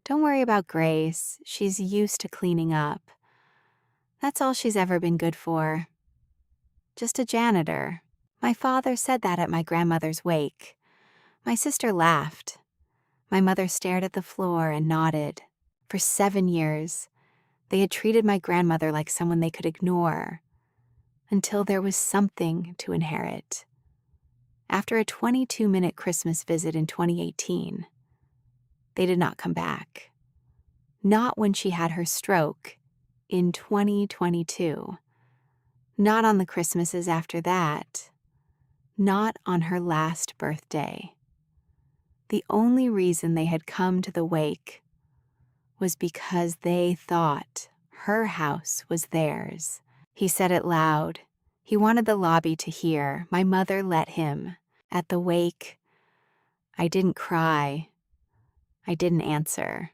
Don't worry about Grace. She's used to cleaning up. That's all she's ever been good for. Just a janitor. My father said that at my grandmother's wake. My sister laughed. My mother stared at the floor and nodded. For 7 years, they had treated my grandmother like someone they could ignore, until there was something to inherit. After a 22-minute Christmas visit in 2018, they did not come back. Not when she had her stroke in 2022. Not on the Christmases after that. Not on her last birthday. The only reason they had come to the wake was because they thought her house was theirs. He said it loud. He wanted the lobby to hear. My mother let him. At the wake, I didn't cry. I didn't answer.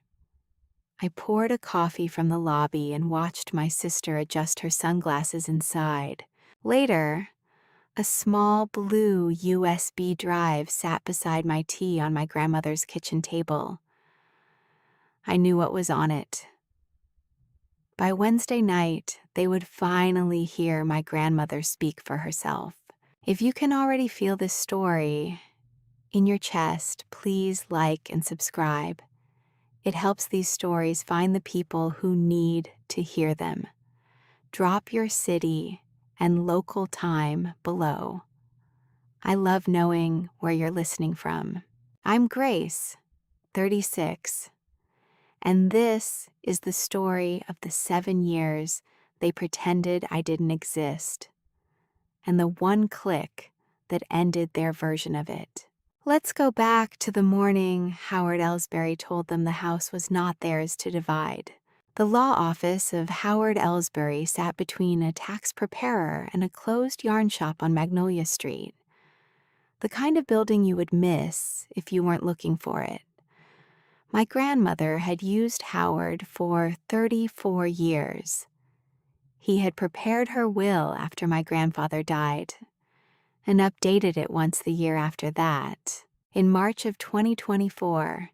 I poured a coffee from the lobby and watched my sister adjust her sunglasses inside. Later, a small blue USB drive sat beside my tea on my grandmother's kitchen table. I knew what was on it. By Wednesday night, they would finally hear my grandmother speak for herself. If you can already feel this story in your chest, please like and subscribe. It helps these stories find the people who need to hear them. Drop your city and local time below. I love knowing where you're listening from. I'm Grace, 36, and this is the story of the 7 years they pretended I didn't exist, and the one click that ended their version of it. Let's go back to the morning Howard Ellsbury told them the house was not theirs to divide. The law office of Howard Ellsbury sat between a tax preparer and a closed yarn shop on Magnolia Street. The kind of building you would miss if you weren't looking for it. My grandmother had used Howard for 34 years. He had prepared her will after my grandfather died, and updated it once the year after that. In March of 2024,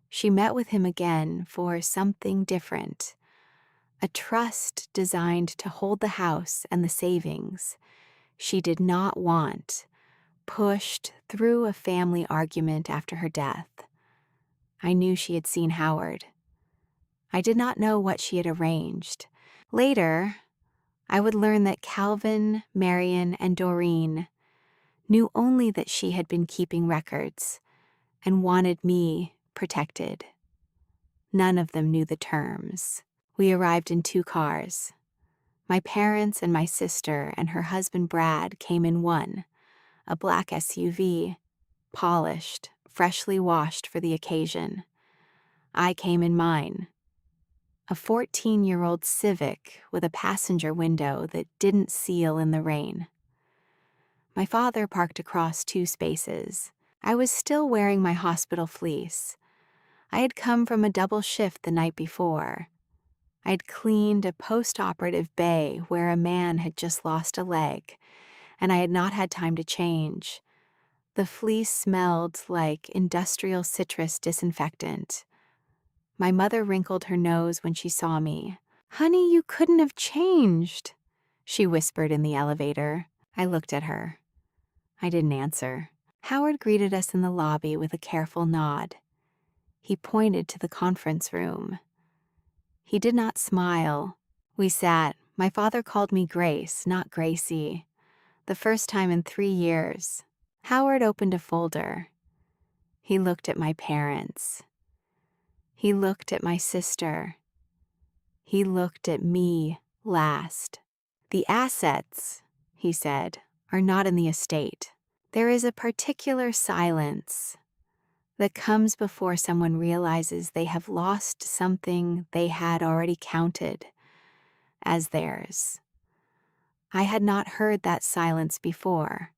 she met with him again for something different, a trust designed to hold the house and the savings she did not want, pushed through a family argument after her death. I knew she had seen Howard. I did not know what she had arranged. Later, I would learn that Calvin, Marion, and Doreen knew only that she had been keeping records and wanted me protected. None of them knew the terms. We arrived in 2 cars. My parents and my sister and her husband Brad came in one, a black SUV, polished, freshly washed for the occasion. I came in mine, a 14-year-old Civic with a passenger window that didn't seal in the rain. My father parked across 2 spaces. I was still wearing my hospital fleece. I had come from a double shift the night before. I had cleaned a post-operative bay where a man had just lost a leg, and I had not had time to change. The fleece smelled like industrial citrus disinfectant. My mother wrinkled her nose when she saw me. "Honey, you couldn't have changed," she whispered in the elevator. I looked at her. I didn't answer. Howard greeted us in the lobby with a careful nod. He pointed to the conference room. He did not smile. We sat. My father called me Grace, not Gracie. The first time in 3 years. Howard opened a folder. He looked at my parents. He looked at my sister. He looked at me last. "The assets," he said, "are not in the estate. There is a particular silence that comes before someone realizes they have lost something they had already counted as theirs." I had not heard that silence before.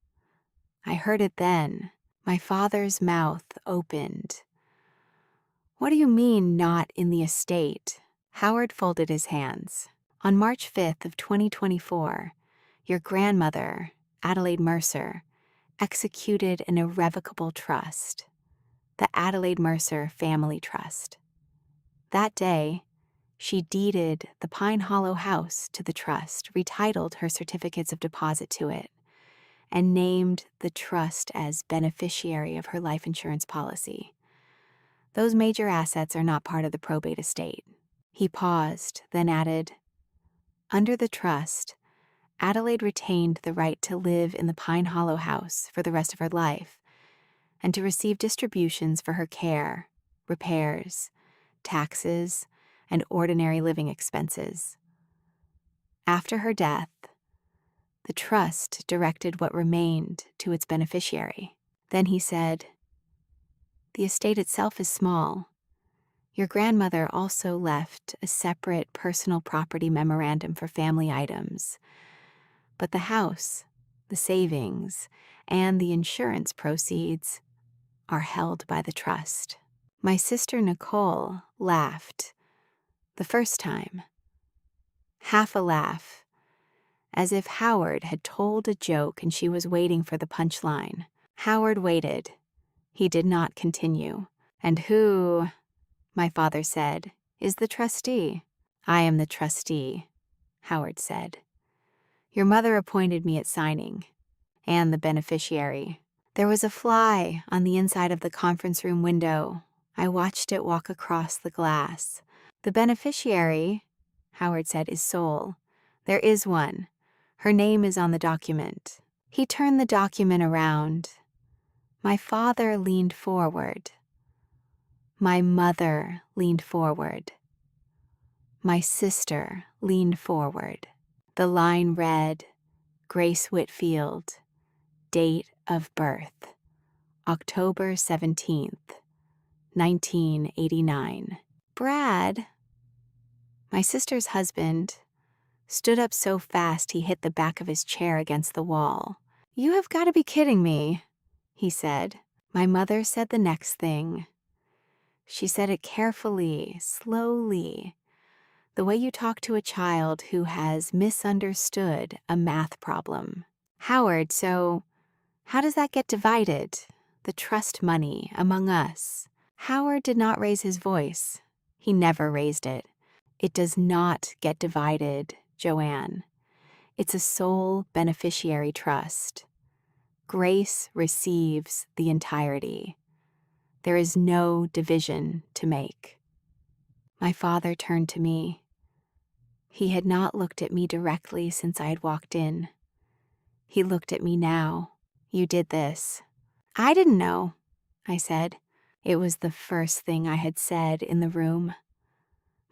I heard it then. My father's mouth opened. "What do you mean, not in the estate?" Howard folded his hands. "On March 5th of 2024, your grandmother, Adelaide Mercer, executed an irrevocable trust, the Adelaide Mercer Family Trust. That day, she deeded the Pine Hollow house to the trust, retitled her certificates of deposit to it, and named the trust as beneficiary of her life insurance policy. Those major assets are not part of the probate estate. He paused, then added, "Under the trust, Adelaide retained the right to live in the Pine Hollow house for the rest of her life and to receive distributions for her care, repairs, taxes, and ordinary living expenses. After her death, the trust directed what remained to its beneficiary." Then he said, "The estate itself is small. Your grandmother also left a separate personal property memorandum for family items, but the house, the savings, and the insurance proceeds are held by the trust." My sister Nicole laughed, the first time. Half a laugh, as if Howard had told a joke and she was waiting for the punchline. Howard waited. He did not continue. "And who," my father said, "is the trustee?" "I am the trustee," Howard said. "Your mother appointed me at signing, and the beneficiary." There was a fly on the inside of the conference room window. I watched it walk across the glass. "The beneficiary," Howard said, "is Sol. There is one. Her name is on the document." He turned the document around. My father leaned forward. My mother leaned forward. My sister leaned forward. The line read, "Grace Whitfield, date of birth, October 17th, 1989. Brad," my sister's husband, stood up so fast he hit the back of his chair against the wall. "You have got to be kidding me," he said. My mother said the next thing. She said it carefully, slowly, the way you talk to a child who has misunderstood a math problem. "Howard, so how does that get divided, the trust money, among us?" Howard did not raise his voice. He never raised it. "It does not get divided, Joanne. It's a sole beneficiary trust. Grace receives the entirety. There is no division to make." My father turned to me. He had not looked at me directly since I had walked in. He looked at me now. "You did this." "I didn't know," I said. It was the first thing I had said in the room.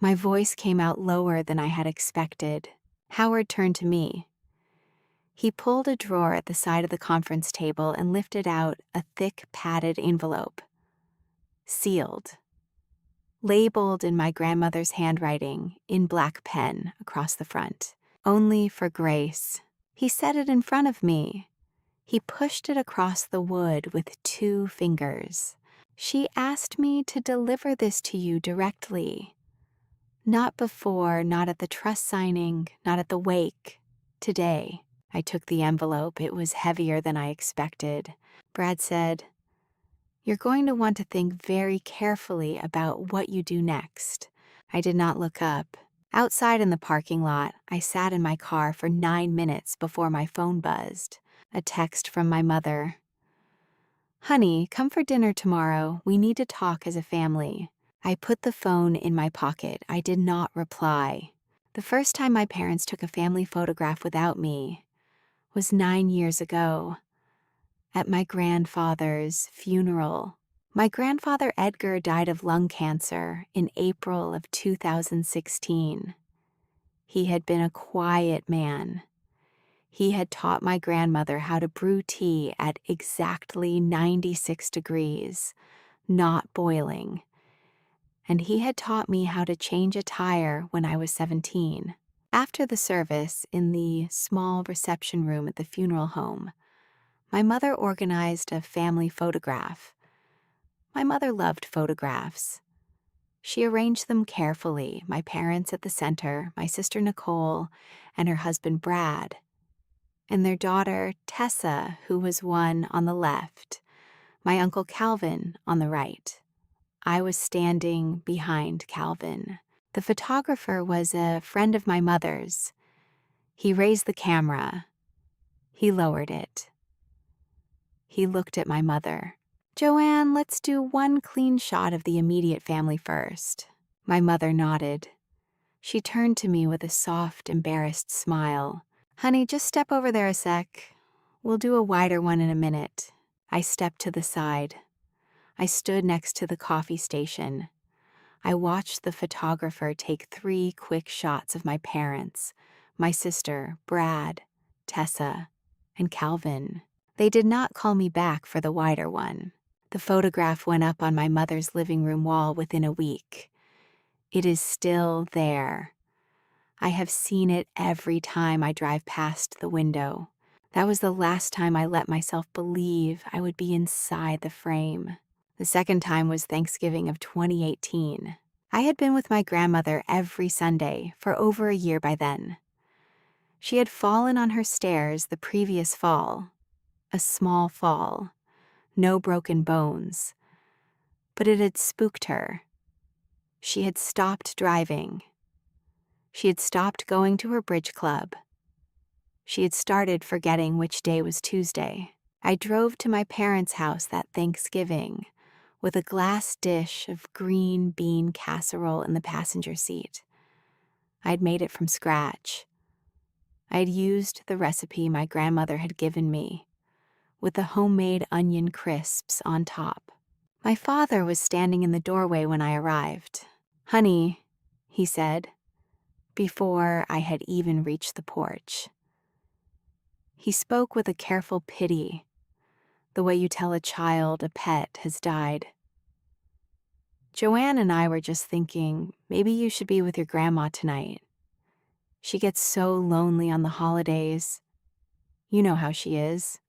My voice came out lower than I had expected. Howard turned to me. He pulled a drawer at the side of the conference table and lifted out a thick, padded envelope. Sealed. Labeled in my grandmother's handwriting, in black pen across the front. "Only for Grace." He set it in front of me. He pushed it across the wood with 2 fingers. "She asked me to deliver this to you directly. Not before, not at the trust signing, not at the wake. Today." I took the envelope. It was heavier than I expected. Brad said, "You're going to want to think very carefully about what you do next." I did not look up. Outside in the parking lot, I sat in my car for 9 minutes before my phone buzzed. A text from my mother. "Honey, come for dinner tomorrow. We need to talk as a family." I put the phone in my pocket. I did not reply. The first time my parents took a family photograph without me was 9 years ago, at my grandfather's funeral. My grandfather Edgar died of lung cancer in April of 2016. He had been a quiet man. He had taught my grandmother how to brew tea at exactly 96 degrees, not boiling. And he had taught me how to change a tire when I was 17. After the service, in the small reception room at the funeral home, my mother organized a family photograph. My mother loved photographs. She arranged them carefully, my parents at the center, my sister Nicole, and her husband Brad, and their daughter Tessa, who was one on the left, my uncle Calvin on the right. I was standing behind Calvin. The photographer was a friend of my mother's. He raised the camera. He lowered it. He looked at my mother. "Joanne, let's do one clean shot of the immediate family first." My mother nodded. She turned to me with a soft, embarrassed smile. "Honey, just step over there a sec. We'll do a wider one in a minute." I stepped to the side. I stood next to the coffee station. I watched the photographer take 3 quick shots of my parents, my sister, Brad, Tessa, and Calvin. They did not call me back for the wider one. The photograph went up on my mother's living room wall within a week. It is still there. I have seen it every time I drive past the window. That was the last time I let myself believe I would be inside the frame. The second time was Thanksgiving of 2018. I had been with my grandmother every Sunday for over a year by then. She had fallen on her stairs the previous fall. A small fall. No broken bones. But it had spooked her. She had stopped driving. She had stopped going to her bridge club. She had started forgetting which day was Tuesday. I drove to my parents' house that Thanksgiving with a glass dish of green bean casserole in the passenger seat. I'd made it from scratch. I'd used the recipe my grandmother had given me, with the homemade onion crisps on top. My father was standing in the doorway when I arrived. "Honey," he said, before I had even reached the porch. He spoke with a careful pity, the way you tell a child a pet has died. "Joanne and I were just thinking, maybe you should be with your grandma tonight. She gets so lonely on the holidays. You know how she is."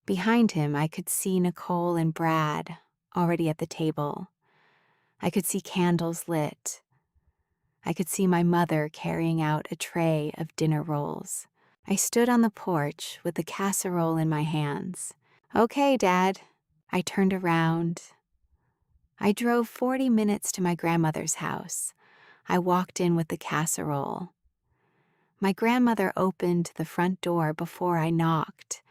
Behind him, I could see Nicole and Brad already at the table. I could see candles lit. I could see my mother carrying out a tray of dinner rolls. I stood on the porch with the casserole in my hands. "Okay, Dad." I turned around. I drove 40 minutes to my grandmother's house. I walked in with the casserole. My grandmother opened the front door before I knocked,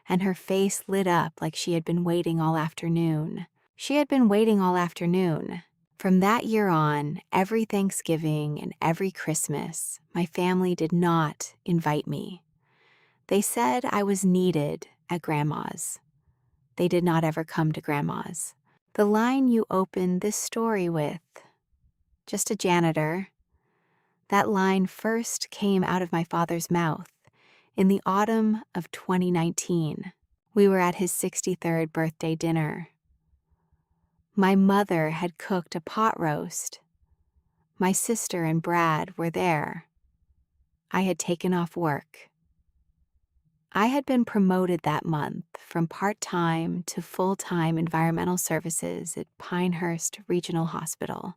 and her face lit up like she had been waiting all afternoon. She had been waiting all afternoon. From that year on, every Thanksgiving and every Christmas, my family did not invite me. They said I was needed at Grandma's. They did not ever come to Grandma's. The line you opened this story with, "Just a janitor," that line first came out of my father's mouth in the autumn of 2019. We were at his 63rd birthday dinner. My mother had cooked a pot roast. My sister and Brad were there. I had taken off work. I had been promoted that month from part-time to full-time environmental services at Pinehurst Regional Hospital,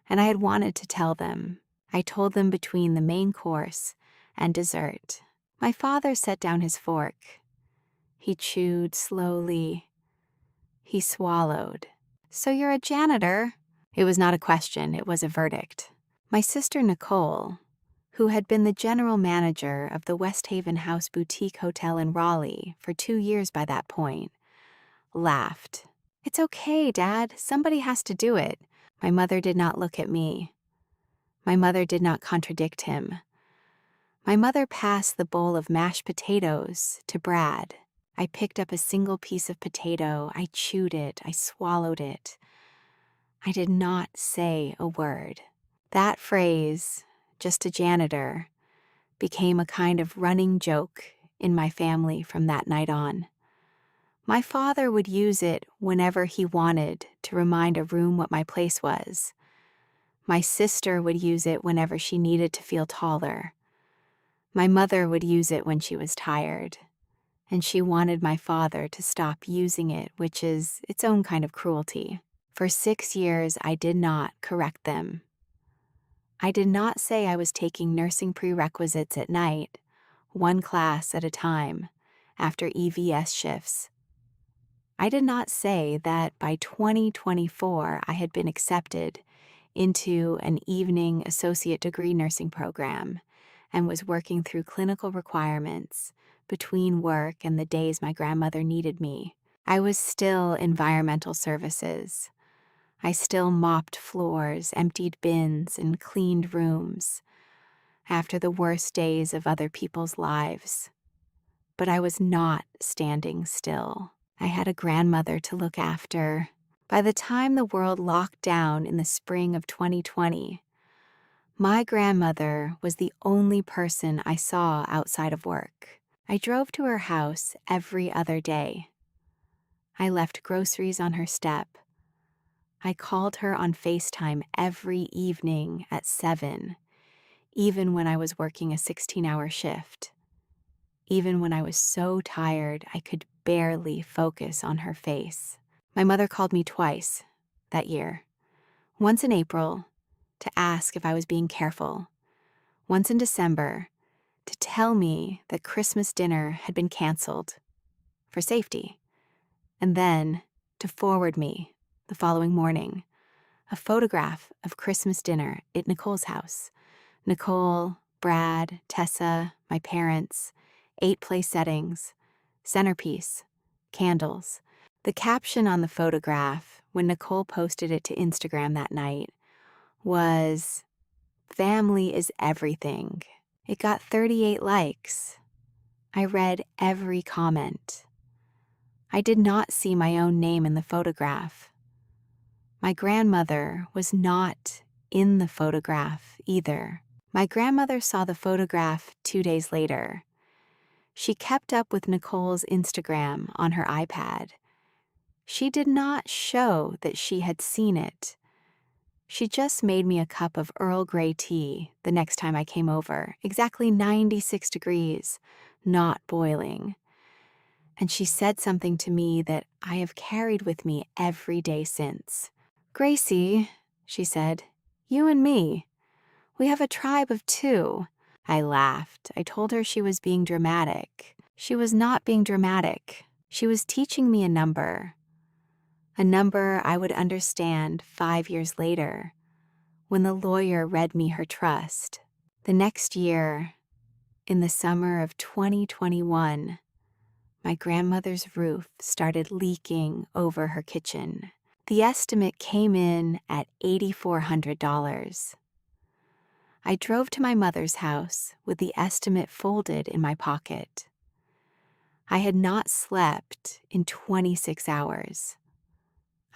and I had wanted to tell them. I told them between the main course and dessert. My father set down his fork. He chewed slowly. He swallowed. "So you're a janitor?" It was not a question, it was a verdict. My sister Nicole, who had been the general manager of the West Haven House Boutique Hotel in Raleigh for 2 years by that point, laughed. "It's okay, Dad. Somebody has to do it." My mother did not look at me. My mother did not contradict him. My mother passed the bowl of mashed potatoes to Brad. I picked up a single piece of potato. I chewed it. I swallowed it. I did not say a word. That phrase, "just a janitor," became a kind of running joke in my family from that night on. My father would use it whenever he wanted to remind a room what my place was. My sister would use it whenever she needed to feel taller. My mother would use it when she was tired. And she wanted my father to stop using it, which is its own kind of cruelty. For 6 years, I did not correct them. I did not say I was taking nursing prerequisites at night, one class at a time, after EVS shifts. I did not say that by 2024 I had been accepted into an evening associate degree nursing program and was working through clinical requirements between work and the days my grandmother needed me. I was still environmental services. I still mopped floors, emptied bins, and cleaned rooms after the worst days of other people's lives. But I was not standing still. I had a grandmother to look after. By the time the world locked down in the spring of 2020, my grandmother was the only person I saw outside of work. I drove to her house every other day. I left groceries on her step. I called her on FaceTime every evening at 7, even when I was working a 16-hour shift. Even when I was so tired I could barely focus on her face. My mother called me twice that year. Once in April to ask if I was being careful. Once in December to tell me that Christmas dinner had been canceled for safety. And then to forward me, the following morning, a photograph of Christmas dinner at Nicole's house. Nicole, Brad, Tessa, my parents, 8 place settings, centerpiece, candles. The caption on the photograph, when Nicole posted it to Instagram that night, was, "Family is everything." It got 38 likes. I read every comment. I did not see my own name in the photograph. My grandmother was not in the photograph either. My grandmother saw the photograph 2 days later. She kept up with Nicole's Instagram on her iPad. She did not show that she had seen it. She just made me a cup of Earl Grey tea the next time I came over, exactly 96 degrees, not boiling. And she said something to me that I have carried with me every day since. "Gracie," she said, "you and me, we have a tribe of 2. I laughed. I told her she was being dramatic. She was not being dramatic. She was teaching me a number I would understand 5 years later when the lawyer read me her trust. The next year, in the summer of 2021, my grandmother's roof started leaking over her kitchen. The estimate came in at $8,400. I drove to my mother's house with the estimate folded in my pocket. I had not slept in 26 hours.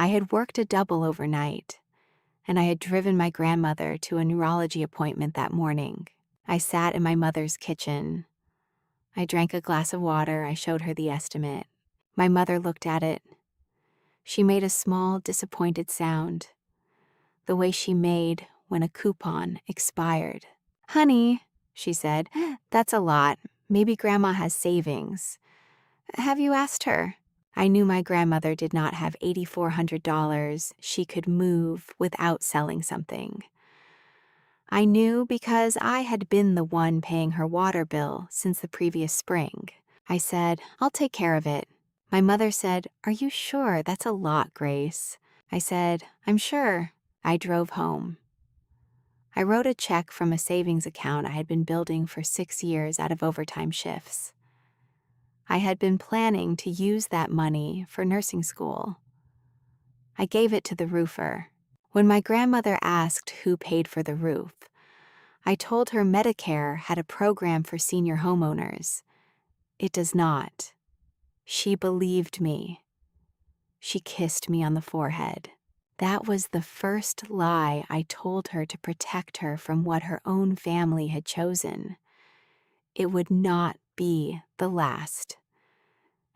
I had worked a double overnight, and I had driven my grandmother to a neurology appointment that morning. I sat in my mother's kitchen. I drank a glass of water. I showed her the estimate. My mother looked at it. She made a small, disappointed sound, the way she made when a coupon expired. "Honey," she said, "that's a lot. Maybe Grandma has savings. Have you asked her?" I knew my grandmother did not have $8,400 she could move without selling something. I knew because I had been the one paying her water bill since the previous spring. I said, "I'll take care of it." My mother said, "Are you sure? That's a lot, Grace." I said, "I'm sure." I drove home. I wrote a check from a savings account I had been building for 6 years out of overtime shifts. I had been planning to use that money for nursing school. I gave it to the roofer. When my grandmother asked who paid for the roof, I told her Medicare had a program for senior homeowners. It does not. She believed me. She kissed me on the forehead. That was the first lie I told her to protect her from what her own family had chosen. It would not be the last.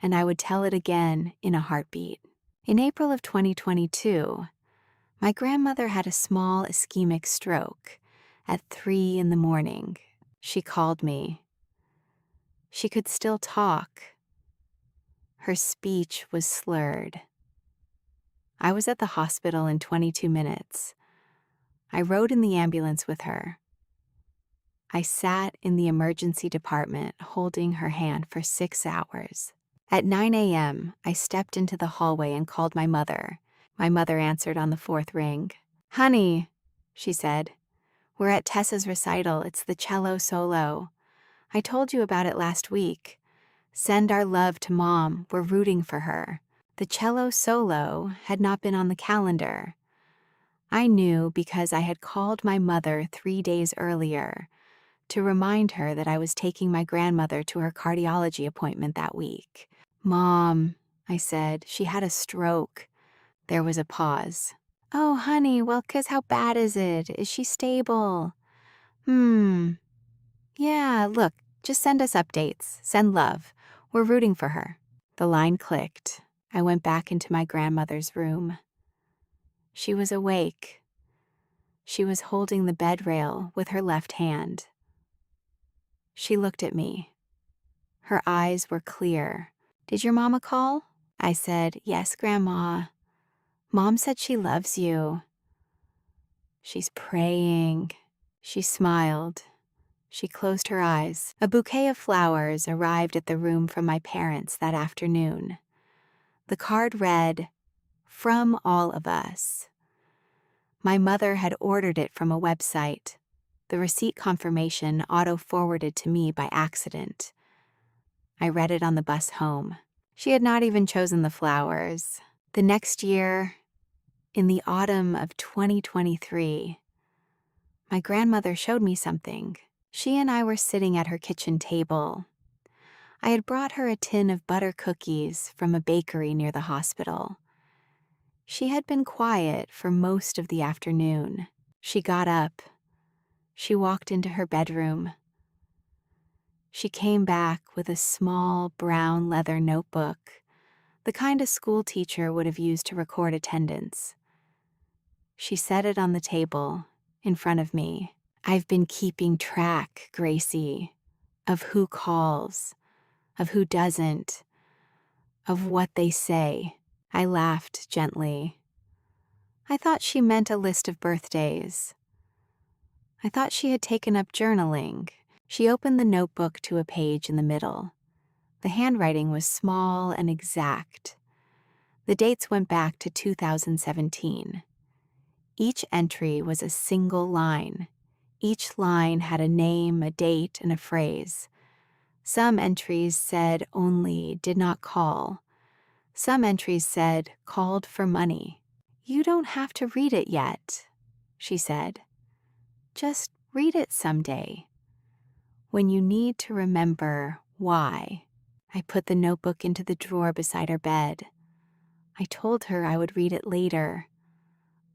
And I would tell it again in a heartbeat. In April of 2022, my grandmother had a small ischemic stroke at 3 in the morning. She called me. She could still talk. Her speech was slurred. I was at the hospital in 22 minutes. I rode in the ambulance with her. I sat in the emergency department holding her hand for 6 hours. At 9 a.m., I stepped into the hallway and called my mother. My mother answered on the fourth ring. "Honey," she said, "we're at Tessa's recital. It's the cello solo. I told you about it last week. Send our love to Mom. We're rooting for her." The cello solo had not been on the calendar. I knew because I had called my mother 3 days earlier to remind her that I was taking my grandmother to her cardiology appointment that week. "Mom," I said, "she had a stroke." There was a pause. "Oh, honey, well, 'cause how bad is it? Is she stable?" Yeah, look, just send us updates. Send love. We're rooting for her." The line clicked. I went back into my grandmother's room. She was awake. She was holding the bed rail with her left hand. She looked at me. Her eyes were clear. "Did your mama call?" I said, "Yes, Grandma. Mom said she loves you. She's praying." She smiled. She closed her eyes. A bouquet of flowers arrived at the room from my parents that afternoon. The card read, "From all of us." My mother had ordered it from a website. The receipt confirmation auto-forwarded to me by accident. I read it on the bus home. She had not even chosen the flowers. The next year, in the autumn of 2023, my grandmother showed me something. She and I were sitting at her kitchen table. I had brought her a tin of butter cookies from a bakery near the hospital. She had been quiet for most of the afternoon. She got up. She walked into her bedroom. She came back with a small brown leather notebook, the kind a school teacher would have used to record attendance. She set it on the table in front of me. "I've been keeping track, Gracie, of who calls, of who doesn't, of what they say." I laughed gently. I thought she meant a list of birthdays. I thought she had taken up journaling. She opened the notebook to a page in the middle. The handwriting was small and exact. The dates went back to 2017. Each entry was a single line. Each line had a name, a date, and a phrase. Some entries said only "did not call." Some entries said "called for money." "You don't have to read it yet," she said. "Just read it someday, when you need to remember why." I put the notebook into the drawer beside her bed. I told her I would read it later.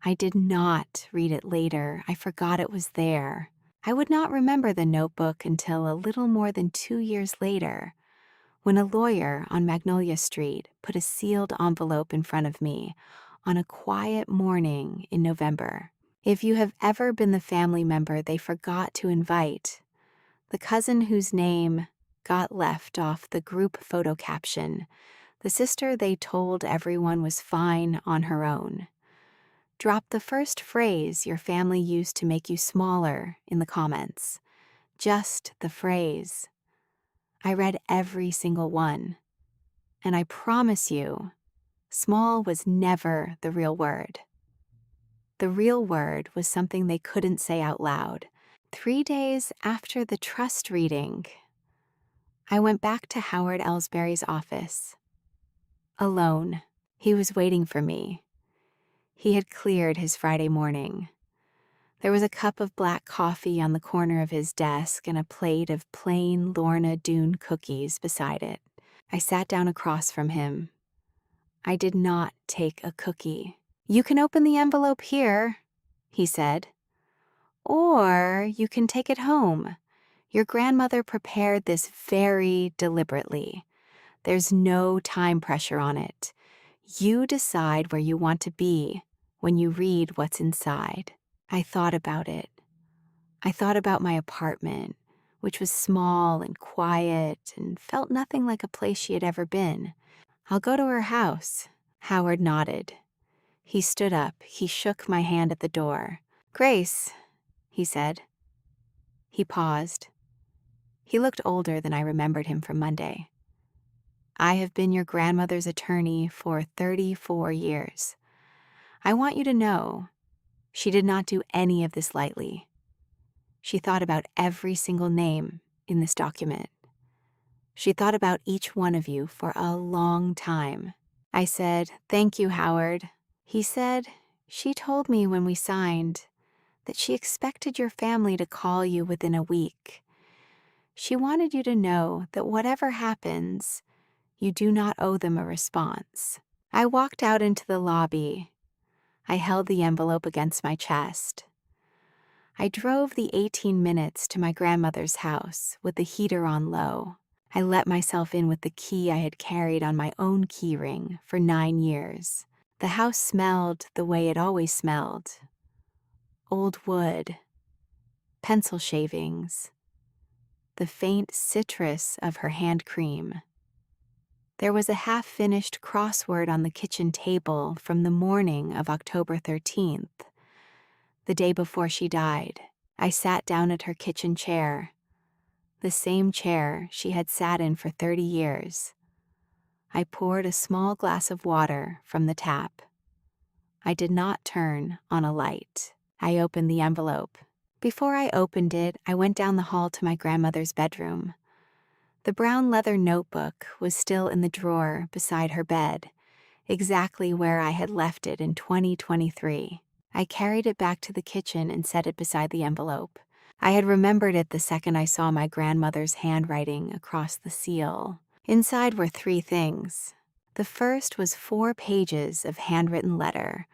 I did not read it later. I forgot it was there. I would not remember the notebook until a little more than 2 years later, when a lawyer on Magnolia Street put a sealed envelope in front of me on a quiet morning in November. If you have ever been the family member they forgot to invite, the cousin whose name got left off the group photo caption, the sister they told everyone was fine on her own, drop the first phrase your family used to make you smaller in the comments. Just the phrase. I read every single one. And I promise you, small was never the real word. The real word was something they couldn't say out loud. 3 days after the trust reading, I went back to Howard Ellsbury's office. Alone. He was waiting for me. He had cleared his Friday morning. There was a cup of black coffee on the corner of his desk and a plate of plain Lorna Doone cookies beside it. I sat down across from him. I did not take a cookie. "You can open the envelope here," he said. "Or you can take it home. Your grandmother prepared this very deliberately. There's no time pressure on it. You decide where you want to be when you read what's inside." I thought about it. I thought about my apartment, which was small and quiet and felt nothing like a place she had ever been. "I'll go to her house." Howard nodded. He stood up. He shook my hand at the door. "Grace," he said. He paused. He looked older than I remembered him from Monday. I have been your grandmother's attorney for 34 years. I want you to know she did not do any of this lightly. She thought about every single name in this document. She thought about each one of you for a long time. I said, "Thank you, Howard." He said, "She told me when we signed that she expected your family to call you within a week. She wanted you to know that whatever happens, you do not owe them a response." I walked out into the lobby. I held the envelope against my chest. I drove the 18 minutes to my grandmother's house with the heater on low. I let myself in with the key I had carried on my own key ring for 9 years. The house smelled the way it always smelled. Old wood, pencil shavings, the faint citrus of her hand cream. There was a half-finished crossword on the kitchen table from the morning of October 13th, the day before she died. I sat down at her kitchen chair, the same chair she had sat in for 30 years. I poured a small glass of water from the tap. I did not turn on a light. I opened the envelope. Before I opened it, I went down the hall to my grandmother's bedroom. The brown leather notebook was still in the drawer beside her bed, exactly where I had left it in 2023. I carried it back to the kitchen and set it beside the envelope. I had remembered it the second I saw my grandmother's handwriting across the seal. Inside were 3 things. The first was 4 pages of handwritten letter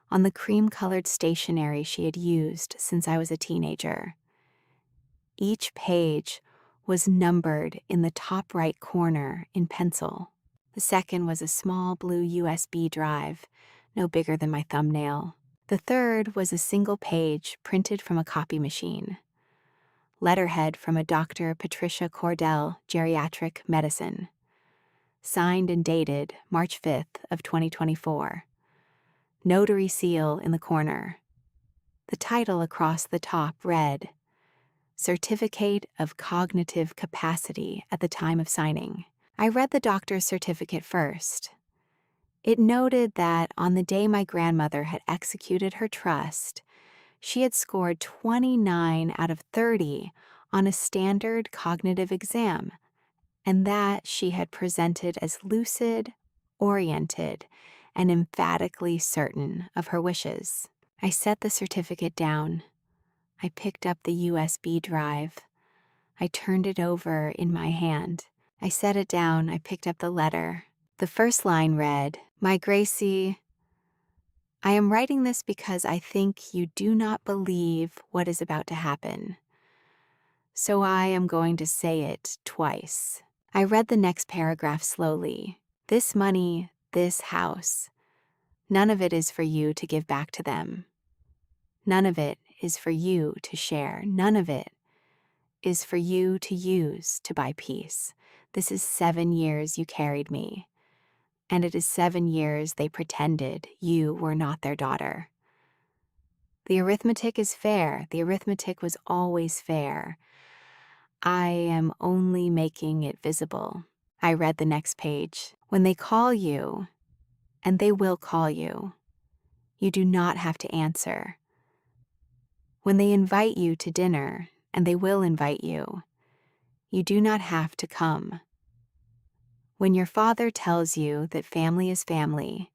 on the cream-colored stationery she had used since I was a teenager. Each page was numbered in the top right corner in pencil. The second was a small blue USB drive, no bigger than my thumbnail. The third was a single page printed from a copy machine. Letterhead from a Dr. Patricia Cordell, Geriatric Medicine. Signed and dated March 5th of 2024. Notary seal in the corner. The title across the top read, Certificate of Cognitive Capacity at the time of signing. I read the doctor's certificate first. It noted that on the day my grandmother had executed her trust, she had scored 29 out of 30 on a standard cognitive exam, and that she had presented as lucid, oriented, and emphatically certain of her wishes. I set the certificate down. I picked up the USB drive. I turned it over in my hand. I set it down. I picked up the letter. The first line read, "My Gracie, I am writing this because I think you do not believe what is about to happen. So I am going to say it twice." I read the next paragraph slowly. "This money, this house, none of it is for you to give back to them. None of it is for you to share. None of it is for you to use to buy peace. This is 7 years you carried me. And it is 7 years they pretended you were not their daughter. The arithmetic is fair. The arithmetic was always fair. I am only making it visible." I read the next page. "When they call you, and they will call you do not have to answer. When they invite you to dinner, and they will invite you do not have to come. When your father tells you that family is family,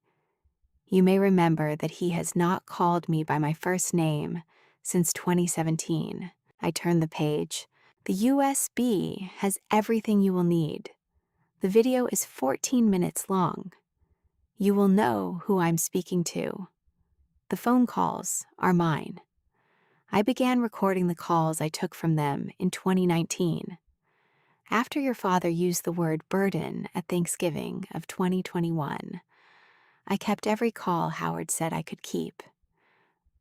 you may remember that he has not called me by my first name since 2017. I turned the page. "The USB has everything you will need. The video is 14 minutes long. You will know who I'm speaking to. The phone calls are mine. I began recording the calls I took from them in 2019. After your father used the word burden at Thanksgiving of 2021, I kept every call Howard said I could keep.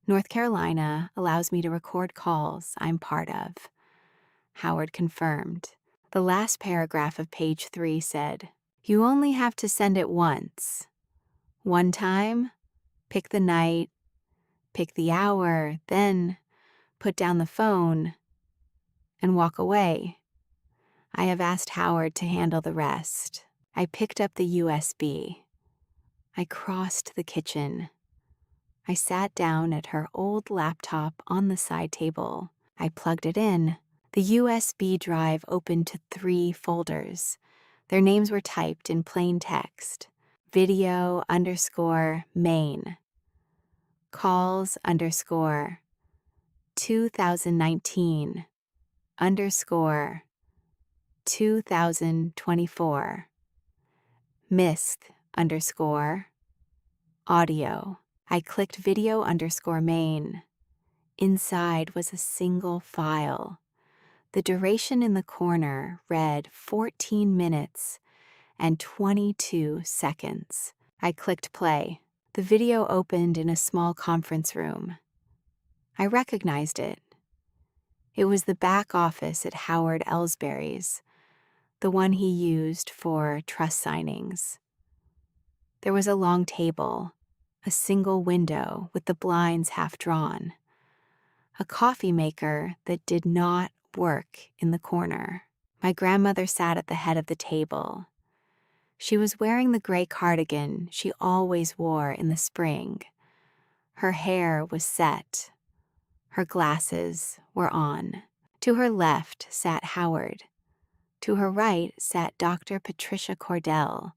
North Carolina allows me to record calls I'm part of." Howard confirmed. The last paragraph of page 3 said, "You only have to send it once. One time, pick the night, pick the hour, then put down the phone and walk away. I have asked Howard to handle the rest." I picked up the USB. I crossed the kitchen. I sat down at her old laptop on the side table. I plugged it in. The USB drive opened to 3 folders. Their names were typed in plain text. Video _ main. Calls _ 2019 _ 2024. Missed _ audio. I clicked video _ main. Inside was a single file. The duration in the corner read 14 minutes and 22 seconds. I clicked play. The video opened in a small conference room. I recognized it. It was the back office at Howard Ellsbury's, the one he used for trust signings. There was a long table, a single window with the blinds half drawn, a coffee maker that did not work in the corner. My grandmother sat at the head of the table. She was wearing the gray cardigan she always wore in the spring. Her hair was set. Her glasses were on. To her left sat Howard. To her right sat Dr. Patricia Cordell.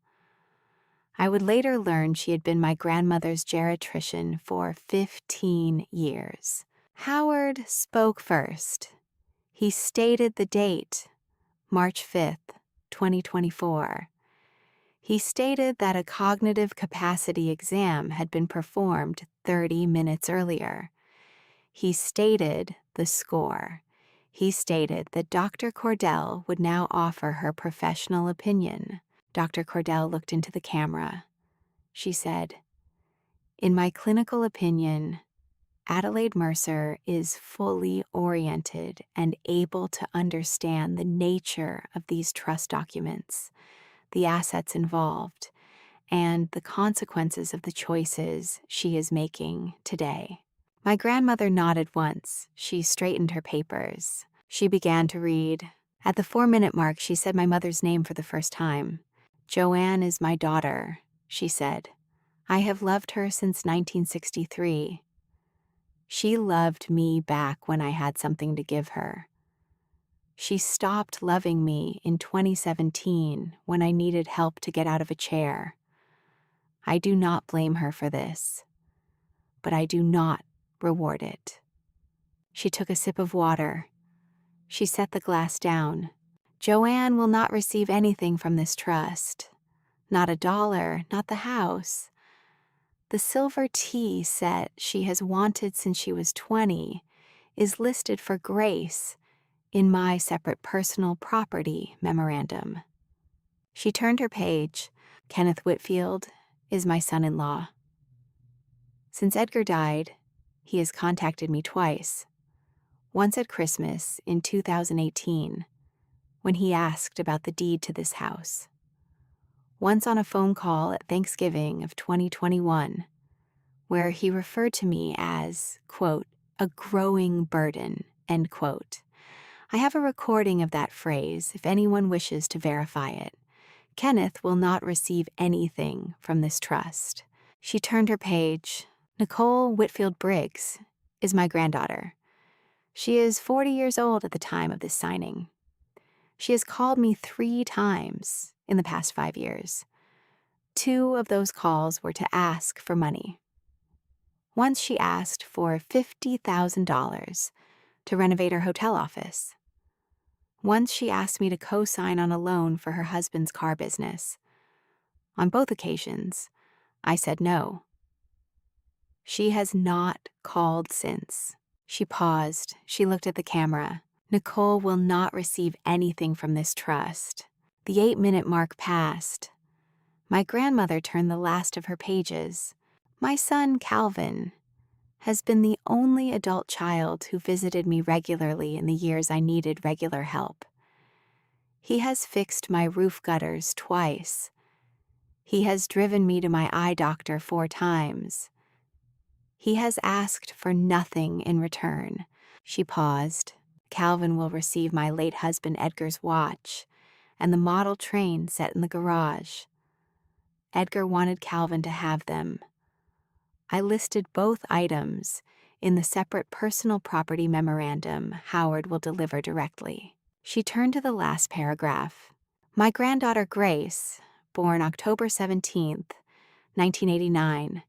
I would later learn she had been my grandmother's geriatrician for 15 years. Howard spoke first. He stated the date, March 5th, 2024. He stated that a cognitive capacity exam had been performed 30 minutes earlier. He stated the score. He stated that Dr. Cordell would now offer her professional opinion. Dr. Cordell looked into the camera. She said, "In my clinical opinion, Adelaide Mercer is fully oriented and able to understand the nature of these trust documents, the assets involved, and the consequences of the choices she is making today." My grandmother nodded once. She straightened her papers. She began to read. At the 4-minute mark, she said my mother's name for the first time. "Joanne is my daughter," she said. "I have loved her since 1963. She loved me back when I had something to give her. She stopped loving me in 2017 when I needed help to get out of a chair. I do not blame her for this, but I do not reward it." She took a sip of water. She set the glass down. "Joanne will not receive anything from this trust. Not a dollar, not the house. The silver tea set she has wanted since she was 20 is listed for Grace in my separate personal property memorandum." She turned her page. "Kenneth Whitfield is my son-in-law. Since Edgar died, he has contacted me twice. Once at Christmas in 2018, when he asked about the deed to this house. Once on a phone call at Thanksgiving of 2021, where he referred to me as, quote, a growing burden, end quote. I have a recording of that phrase if anyone wishes to verify it. Kenneth will not receive anything from this trust. She turned her page. "Nicole Whitfield Briggs is my granddaughter. She is 40 years old at the time of this signing. She has called me 3 times in the past 5 years. 2 of those calls were to ask for money. Once she asked for $50,000 to renovate her hotel office. Once she asked me to co-sign on a loan for her husband's car business. On both occasions, I said no. She has not called since." She paused. She looked at the camera. "Nicole will not receive anything from this trust." The 8-minute mark passed. My grandmother turned the last of her pages. "My son, Calvin, has been the only adult child who visited me regularly in the years I needed regular help. He has fixed my roof gutters twice. He has driven me to my eye doctor 4 times. He has asked for nothing in return." She paused. "Calvin will receive my late husband Edgar's watch and the model train set in the garage. Edgar wanted Calvin to have them. I listed both items in the separate personal property memorandum Howard will deliver directly. She turned to the last paragraph. My granddaughter Grace, born October 17th, 1989,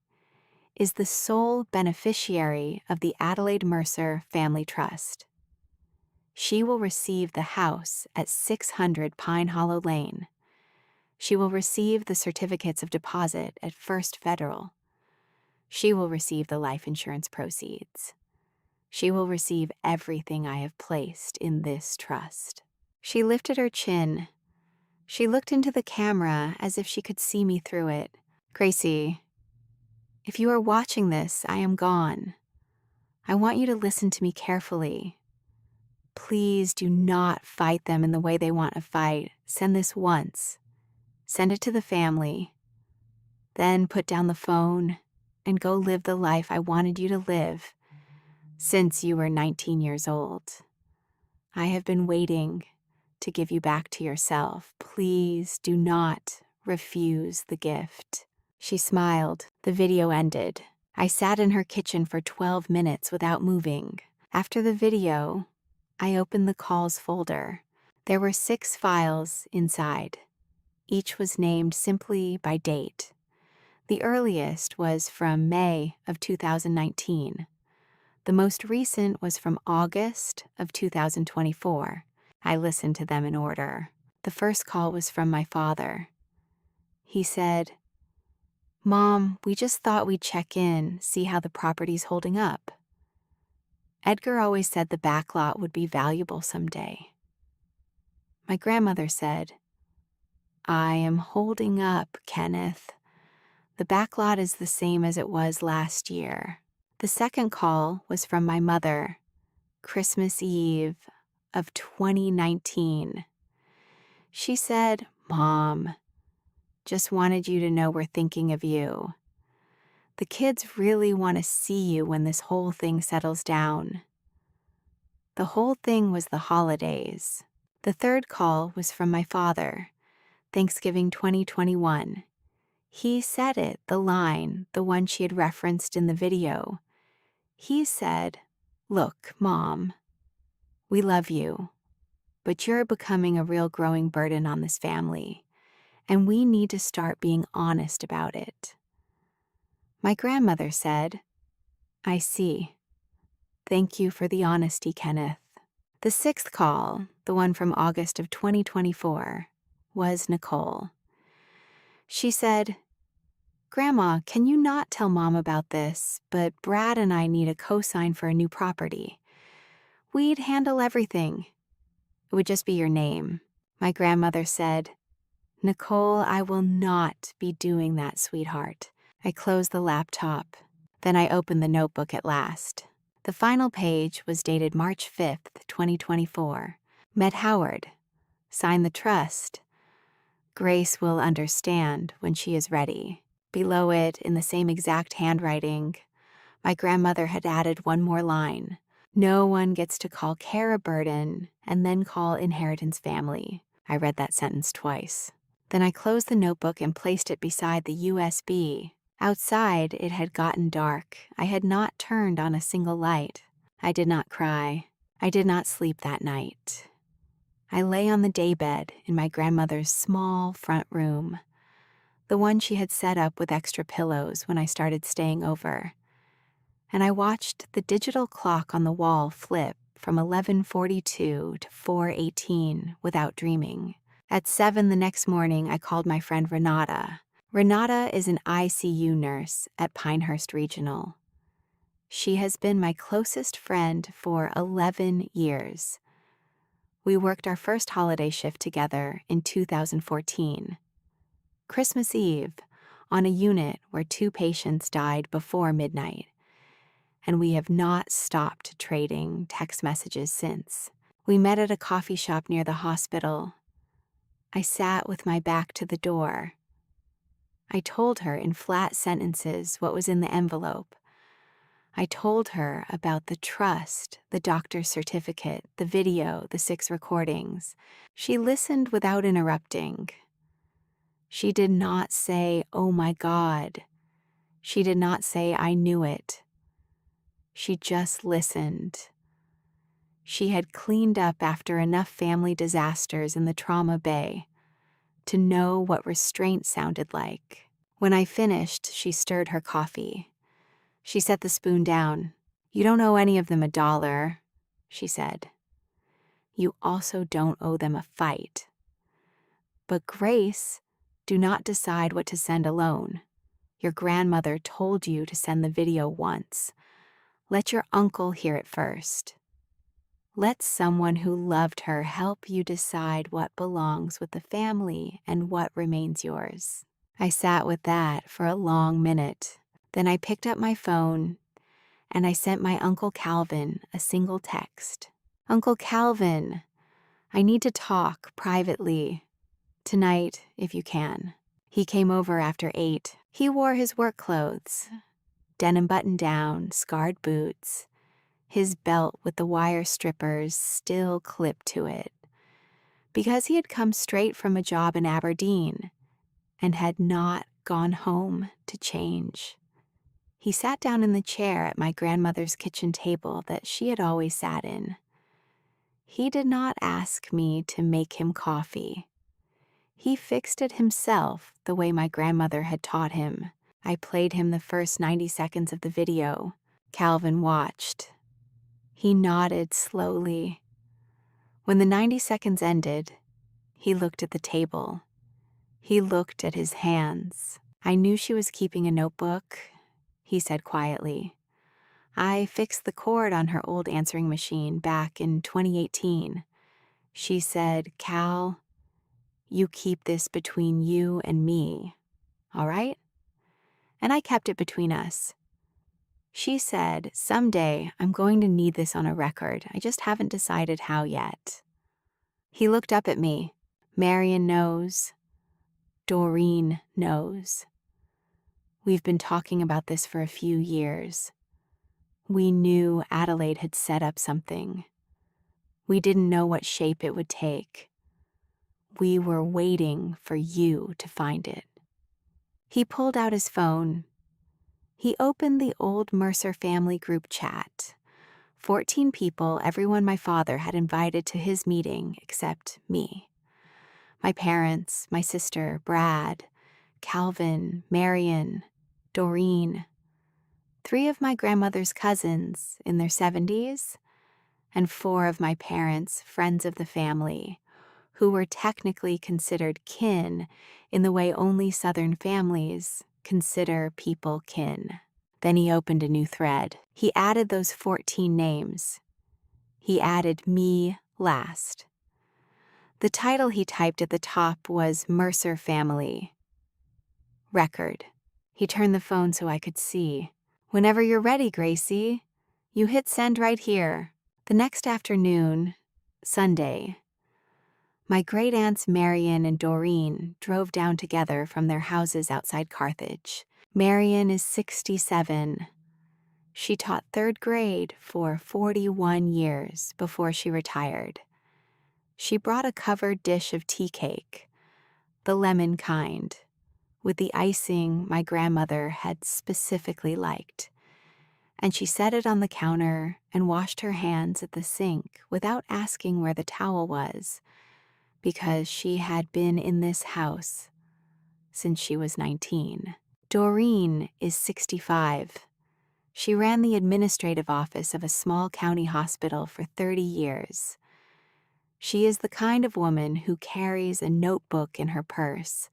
is the sole beneficiary of the Adelaide Mercer Family Trust. She will receive the house at 600 Pine Hollow Lane. She will receive the certificates of deposit at First Federal. She will receive the life insurance proceeds. She will receive everything I have placed in this trust. She lifted her chin. She looked into the camera as if she could see me through it. Gracie, if you are watching this, I am gone. I want you to listen to me carefully. Please do not fight them in the way they want to fight. Send this once. Send it to the family. Then put down the phone and go live the life I wanted you to live since you were 19 years old. I have been waiting to give you back to yourself. Please do not refuse the gift. She smiled. The video ended. I sat in her kitchen for 12 minutes without moving. After the video, I opened the calls folder. There were 6 files inside. Each was named simply by date. The earliest was from May of 2019. The most recent was from August of 2024. I listened to them in order. The first call was from my father. He said, "Mom, we just thought we'd check in, see how the property's holding up. Edgar always said the backlot would be valuable someday." My grandmother said, "I am holding up, Kenneth. The backlot is the same as it was last year." The second call was from my mother, Christmas Eve of 2019. She said, "Mom, just wanted you to know we're thinking of you. The kids really want to see you when this whole thing settles down." The whole thing was the holidays. The third call was from my father, Thanksgiving 2021. He said it, the line, the one she had referenced in the video. He said, "Look, Mom, we love you, but you're becoming a real growing burden on this family, and we need to start being honest about it." My grandmother said, "I see. Thank you for the honesty, Kenneth." The sixth call, the one from August of 2024, was Nicole. She said, "Grandma, can you not tell Mom about this, but Brad and I need a cosign for a new property. We'd handle everything. It would just be your name." My grandmother said, "Nicole, I will not be doing that, sweetheart." I closed the laptop. Then I opened the notebook at last. The final page was dated March 5th, 2024. Met Howard. Signed the trust. Grace will understand when she is ready. Below it, in the same exact handwriting, my grandmother had added one more line. No one gets to call care a burden and then call inheritance family. I read that sentence twice. Then I closed the notebook and placed it beside the USB. Outside, it had gotten dark. I had not turned on a single light. I did not cry. I did not sleep that night. I lay on the daybed in my grandmother's small front room, the one she had set up with extra pillows when I started staying over, and I watched the digital clock on the wall flip from 11:42 to 4:18 without dreaming. At 7 the next morning, I called my friend Renata. Renata is an ICU nurse at Pinehurst Regional. She has been my closest friend for 11 years. We worked our first holiday shift together in 2014. Christmas Eve, on a unit where 2 patients died before midnight, and we have not stopped trading text messages since. We met at a coffee shop near the hospital. I sat with my back to the door. I told her in flat sentences what was in the envelope. I told her about the trust, the doctor's certificate, the video, the 6 recordings. She listened without interrupting. She did not say, "Oh my God." She did not say, "I knew it." She just listened. She had cleaned up after enough family disasters in the trauma bay to know what restraint sounded like. When I finished, she stirred her coffee. She set the spoon down. "You don't owe any of them $1, she said. "You also don't owe them a fight. But Grace, do not decide what to send alone. Your grandmother told you to send the video once. Let your uncle hear it first. Let someone who loved her help you decide what belongs with the family and what remains yours." I sat with that for a long minute. Then I picked up my phone and I sent my Uncle Calvin a single text. "Uncle Calvin, I need to talk privately. Tonight, if you can." He came over after 8. He wore his work clothes, denim button-down, scarred boots, his belt with the wire strippers still clipped to it, because he had come straight from a job in Aberdeen and had not gone home to change. He sat down in the chair at my grandmother's kitchen table that she had always sat in. He did not ask me to make him coffee. He fixed it himself the way my grandmother had taught him. I played him the first 90 seconds of the video. Calvin watched. He nodded slowly. When the 90 seconds ended, he looked at the table. He looked at his hands. "I knew she was keeping a notebook," he said quietly. "I fixed the cord on her old answering machine back in 2018. She said, 'Cal, you keep this between you and me, all right?' And I kept it between us. She said, 'Someday I'm going to need this on a record. I just haven't decided how yet.'" He looked up at me. "Marion knows. Doreen knows. We've been talking about this for a few years. We knew Adelaide had set up something. We didn't know what shape it would take. We were waiting for you to find it." He pulled out his phone. He opened the old Mercer family group chat. 14 people, everyone my father had invited to his meeting except me. My parents, my sister, Brad, Calvin, Marion, Doreen, 3 of my grandmother's cousins in their 70s, and 4 of my parents' friends of the family, who were technically considered kin in the way only Southern families consider people kin. Then he opened a new thread. He added those 14 names. He added me last. The title he typed at the top was Mercer Family. Record. He turned the phone so I could see. "Whenever you're ready, Gracie. You hit send right here." The next afternoon, Sunday, my great-aunts Marion and Doreen drove down together from their houses outside Carthage. Marion is 67. She taught 3rd grade for 41 years before she retired. She brought a covered dish of tea cake, the lemon kind, with the icing my grandmother had specifically liked. And she set it on the counter and washed her hands at the sink without asking where the towel was, because she had been in this house since she was 19. Doreen is 65. She ran the administrative office of a small county hospital for 30 years. She is the kind of woman who carries a notebook in her purse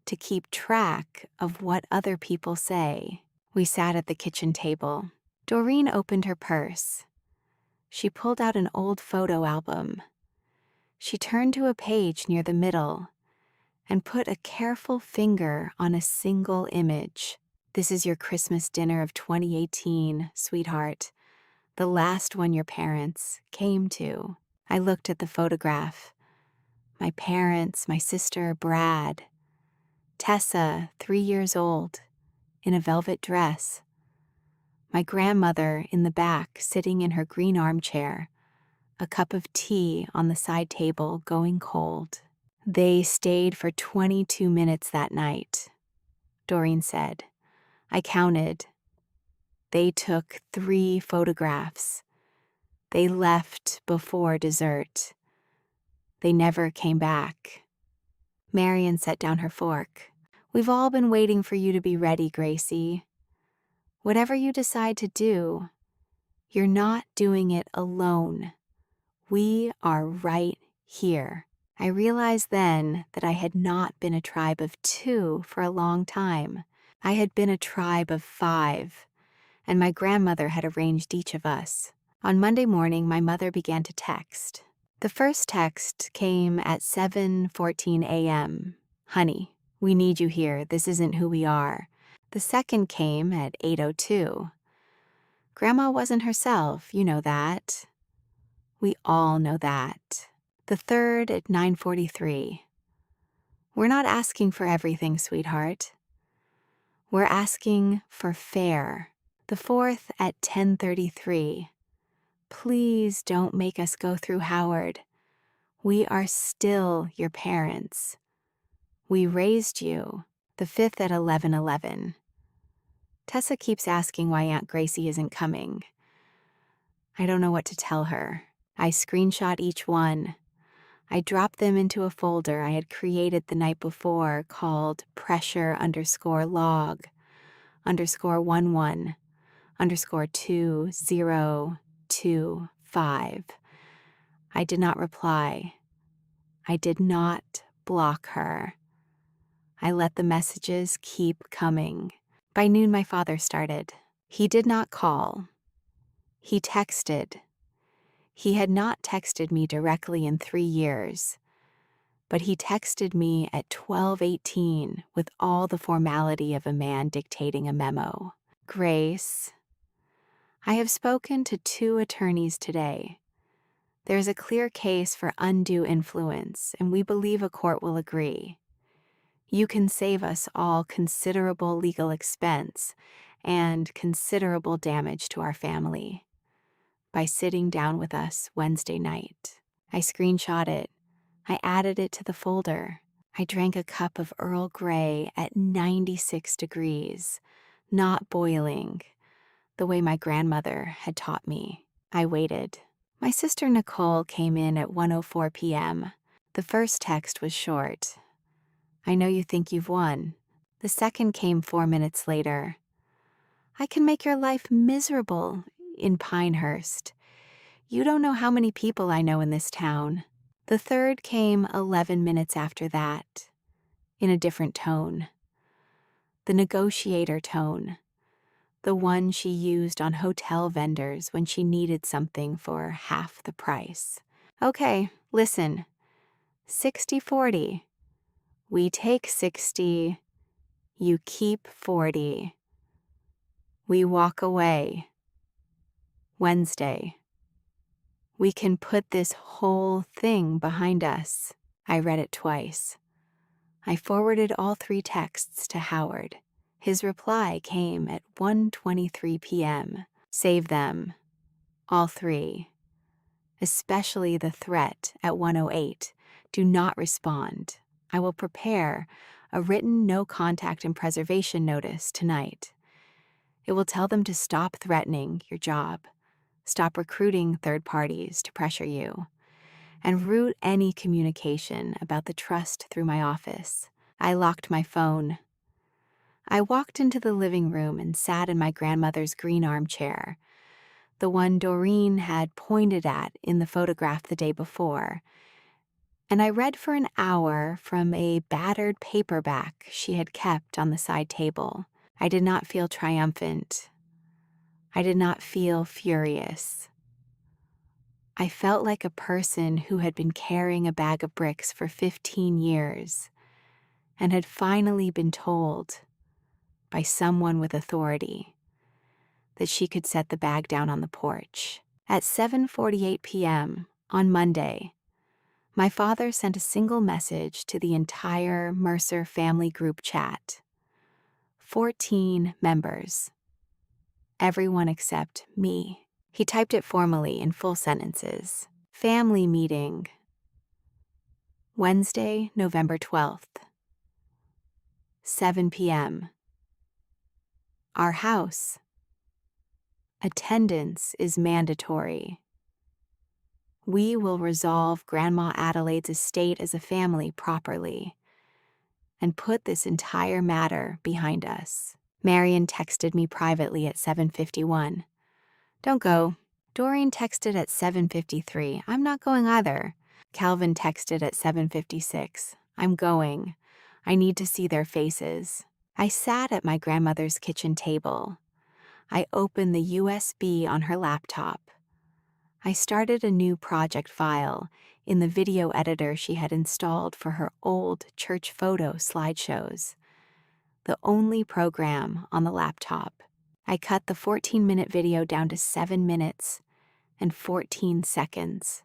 to keep track of what other people say. We sat at the kitchen table. Doreen opened her purse. She pulled out an old photo album. She turned to a page near the middle and put a careful finger on a single image. "This is your Christmas dinner of 2018, sweetheart. The last one your parents came to." I looked at the photograph. My parents, my sister, Brad. Tessa, 3 years old, in a velvet dress. My grandmother in the back sitting in her green armchair, a cup of tea on the side table going cold. They stayed for 22 minutes that night, Doreen said. I counted. They took 3 photographs. They left before dessert. They never came back. Marion set down her fork. We've all been waiting for you to be ready, Gracie. Whatever you decide to do, you're not doing it alone. We are right here. I realized then that I had not been a tribe of 2 for a long time. I had been a tribe of 5, and my grandmother had arranged each of us. On Monday morning, my mother began to text. The first text came at 7:14 a.m. Honey, we need you here. This isn't who we are. The second came at 8:02. Grandma wasn't herself, you know that. We all know that. The third at 9:43. We're not asking for everything, sweetheart. We're asking for fair. The fourth at 10:33. Please don't make us go through Howard. We are still your parents. We raised you. The fifth at 11:11. Tessa keeps asking why Aunt Gracie isn't coming. I don't know what to tell her. I screenshot each one. I dropped them into a folder I had created the night before called pressure_log_11_2025. I did not reply. I did not block her. I let the messages keep coming. By noon, my father started. He did not call. He texted. He had not texted me directly in 3 years, but he texted me at 12:18 with all the formality of a man dictating a memo. Grace, I have spoken to 2 attorneys today. There is a clear case for undue influence, and we believe a court will agree. You can save us all considerable legal expense and considerable damage to our family by sitting down with us Wednesday night. I screenshot it. I added it to the folder. I drank a cup of Earl Grey at 96 degrees, not boiling, the way my grandmother had taught me. I waited. My sister Nicole came in at 1:04 p.m. The first text was short. I know you think you've won. The second came 4 minutes later. I can make your life miserable in Pinehurst. You don't know how many people I know in this town. The third came 11 minutes after that, in a different tone. The negotiator tone. The one she used on hotel vendors when she needed something for half the price. Okay, listen. 60-40. We take 60, you keep 40. We walk away. Wednesday. We can put this whole thing behind us. I read it twice. I forwarded all 3 texts to Howard. His reply came at 1:23 p.m. Save them. All 3. Especially the threat at 1:08. Do not respond. I will prepare a written no contact and preservation notice tonight. It will tell them to stop threatening your job, stop recruiting third parties to pressure you, and route any communication about the trust through my office. I locked my phone. I walked into the living room and sat in my grandmother's green armchair, the one Doreen had pointed at in the photograph the day before, and I read for an hour from a battered paperback she had kept on the side table. I did not feel triumphant. I did not feel furious. I felt like a person who had been carrying a bag of bricks for 15 years and had finally been told by someone with authority that she could set the bag down on the porch. At 7:48 p.m. on Monday, my father sent a single message to the entire Mercer family group chat. 14 members. Everyone except me. He typed it formally in full sentences. Family meeting. Wednesday, November 12th. 7 p.m. Our house. Attendance is mandatory. We will resolve Grandma Adelaide's estate as a family properly and put this entire matter behind us. Marion texted me privately at 7:51. Don't go. Doreen texted at 7:53. I'm not going either. Calvin texted at 7:56. I'm going. I need to see their faces. I sat at my grandmother's kitchen table. I opened the USB on her laptop. I started a new project file in the video editor she had installed for her old church photo slideshows. The only program on the laptop. I cut the 14-minute video down to 7 minutes and 14 seconds.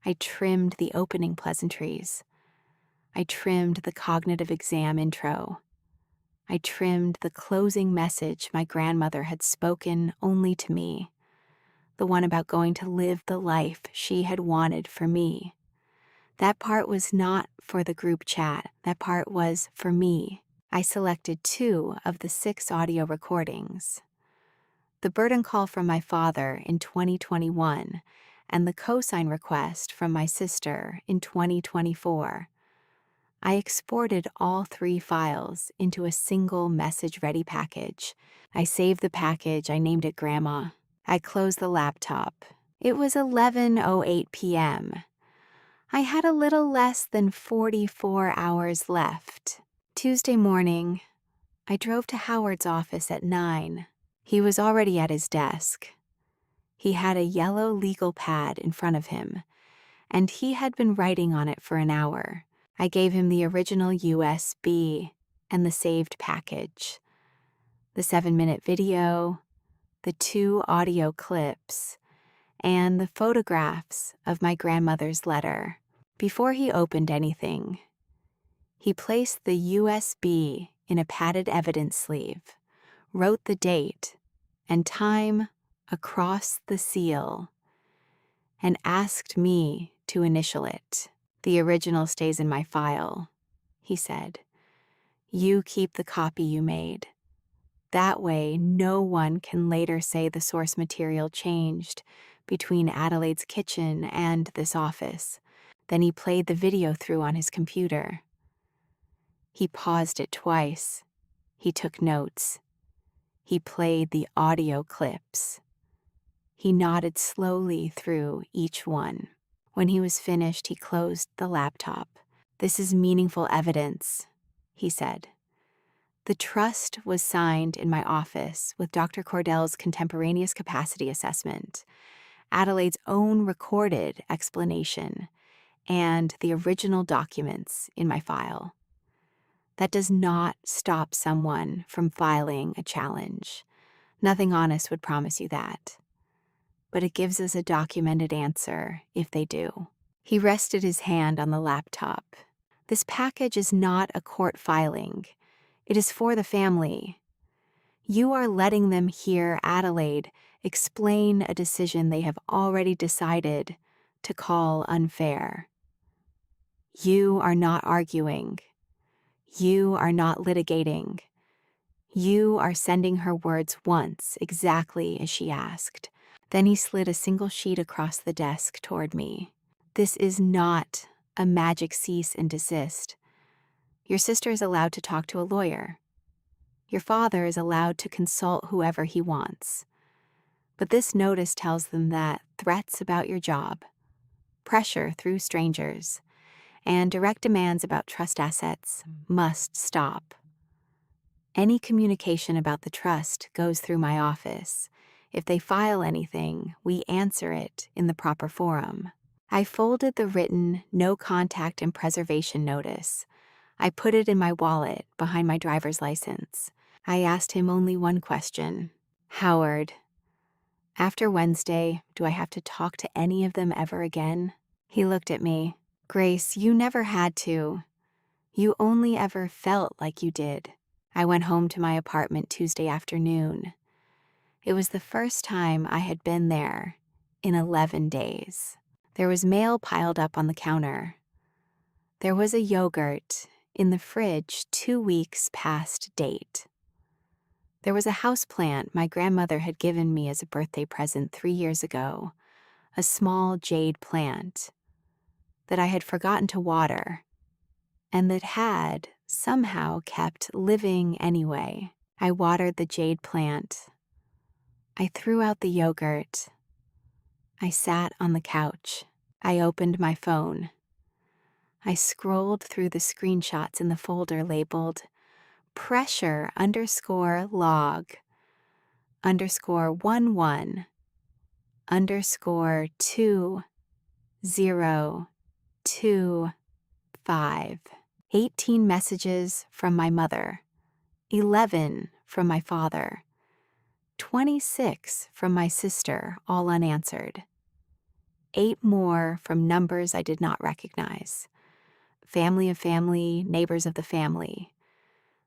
I trimmed the opening pleasantries. I trimmed the cognitive exam intro. I trimmed the closing message my grandmother had spoken only to me, the one about going to live the life she had wanted for me. That part was not for the group chat. That part was for me. I selected 2 of the 6 audio recordings. The burden call from my father in 2021 and the cosign request from my sister in 2024. I exported all 3 files into a single message-ready package. I saved the package. I named it Grandma. I closed the laptop. It was 11:08 p.m. I had a little less than 44 hours left. Tuesday morning, I drove to Howard's office at 9. He was already at his desk. He had a yellow legal pad in front of him, and he had been writing on it for an hour. I gave him the original USB and the saved package, the 7-minute video, the 2 audio clips, and the photographs of my grandmother's letter. Before he opened anything, he placed the USB in a padded evidence sleeve, wrote the date and time across the seal, and asked me to initial it. The original stays in my file, he said. You keep the copy you made. That way, no one can later say the source material changed between Adelaide's kitchen and this office. Then he played the video through on his computer. He paused it twice. He took notes. He played the audio clips. He nodded slowly through each one. When he was finished, he closed the laptop. This is meaningful evidence, he said. The trust was signed in my office with Dr. Cordell's contemporaneous capacity assessment, Adelaide's own recorded explanation, and the original documents in my file. That does not stop someone from filing a challenge. Nothing honest would promise you that. But it gives us a documented answer if they do. He rested his hand on the laptop. This package is not a court filing. It is for the family. You are letting them hear Adelaide explain a decision they have already decided to call unfair. You are not arguing. You are not litigating. You are sending her words once, exactly as she asked. Then he slid a single sheet across the desk toward me. This is not a magic cease and desist. Your sister is allowed to talk to a lawyer. Your father is allowed to consult whoever he wants. But this notice tells them that threats about your job, pressure through strangers, and direct demands about trust assets must stop. Any communication about the trust goes through my office. If they file anything, we answer it in the proper forum. I folded the written no contact and preservation notice. I put it in my wallet behind my driver's license. I asked him only one question. Howard, after Wednesday, do I have to talk to any of them ever again? He looked at me. Grace, you never had to. You only ever felt like you did. I went home to my apartment Tuesday afternoon. It was the first time I had been there in 11 days. There was mail piled up on the counter. There was a yogurt in the fridge 2 weeks past date. There was a houseplant my grandmother had given me as a birthday present 3 years ago, a small jade plant that I had forgotten to water and that had somehow kept living anyway. I watered the jade plant. I threw out the yogurt. I sat on the couch. I opened my phone. I scrolled through the screenshots in the folder labeled pressure _log _11 _2025. 18 messages from my mother, 11 from my father, 26 from my sister, all unanswered. 8 more from numbers I did not recognize. Family of family, neighbors of the family.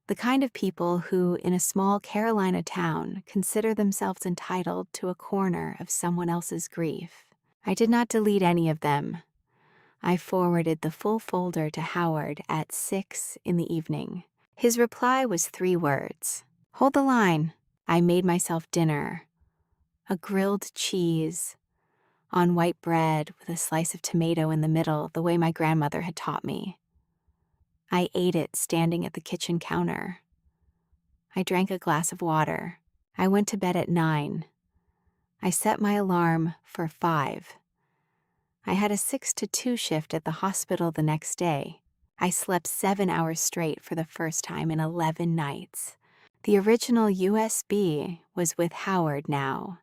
The kind of people who, in a small Carolina town, consider themselves entitled to a corner of someone else's grief. I did not delete any of them. I forwarded the full folder to Howard at 6 in the evening. His reply was 3 words. Hold the line. I made myself dinner. A grilled cheese on white bread with a slice of tomato in the middle, the way my grandmother had taught me. I ate it standing at the kitchen counter. I drank a glass of water. I went to bed at 9. I set my alarm for 5. I had a 6 to 2 shift at the hospital the next day. I slept 7 hours straight for the first time in 11 nights. The original USB was with Howard now.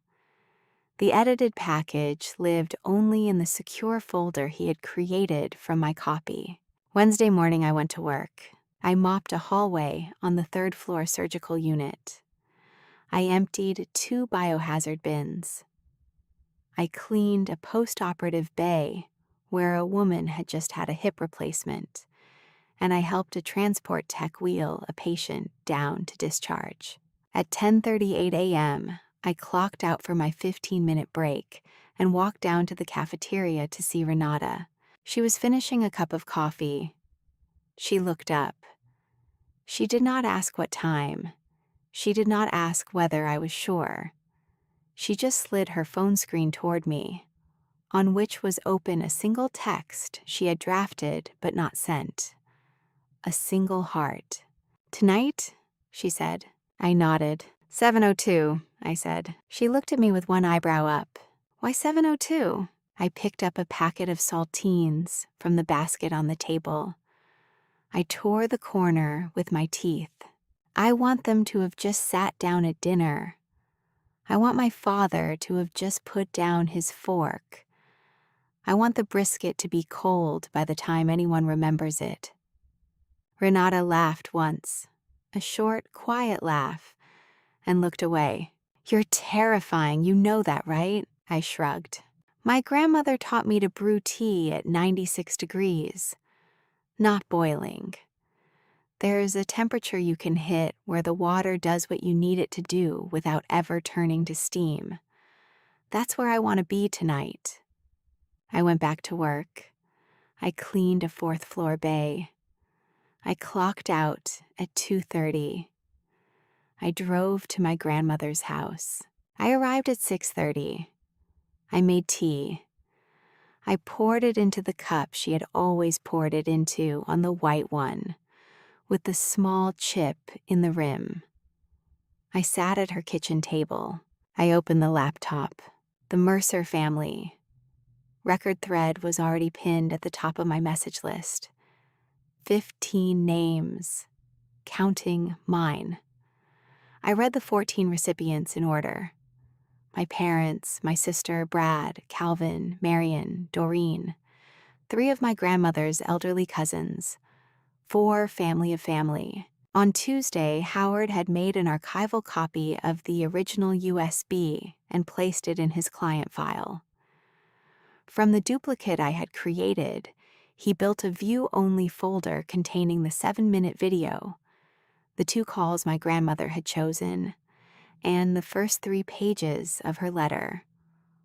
The edited package lived only in the secure folder he had created from my copy. Wednesday morning, I went to work. I mopped a hallway on the 3rd floor surgical unit. I emptied 2 biohazard bins. I cleaned a post-operative bay where a woman had just had a hip replacement, and I helped a transport tech wheel a patient down to discharge. At 10:38 a.m., I clocked out for my 15-minute break and walked down to the cafeteria to see Renata. She was finishing a cup of coffee. She looked up. She did not ask what time. She did not ask whether I was sure. She just slid her phone screen toward me, on which was open a single text she had drafted but not sent. A single heart. Tonight? She said. I nodded. 7:02, I said. She looked at me with one eyebrow up. Why 7:02? I picked up a packet of saltines from the basket on the table. I tore the corner with my teeth. I want them to have just sat down at dinner. I want my father to have just put down his fork. I want the brisket to be cold by the time anyone remembers it. Renata laughed once, a short, quiet laugh, and looked away. You're terrifying, you know that, right? I shrugged. My grandmother taught me to brew tea at 96 degrees, not boiling. There's a temperature you can hit where the water does what you need it to do without ever turning to steam. That's where I want to be tonight. I went back to work. I cleaned a 4th floor bay. I clocked out at 2:30. I drove to my grandmother's house. I arrived at 6:30. I made tea. I poured it into the cup she had always poured it into on the white one, with the small chip in the rim. I sat at her kitchen table. I opened the laptop. The Mercer family. Record thread was already pinned at the top of my message list. 15 names, counting mine. I read the 14 recipients in order. My parents, my sister, Brad, Calvin, Marion, Doreen, 3 of my grandmother's elderly cousins, 4 family of family. On Tuesday, Howard had made an archival copy of the original USB and placed it in his client file. From the duplicate I had created, he built a view-only folder containing the 7-minute video, the 2 calls my grandmother had chosen, and the first 3 pages of her letter.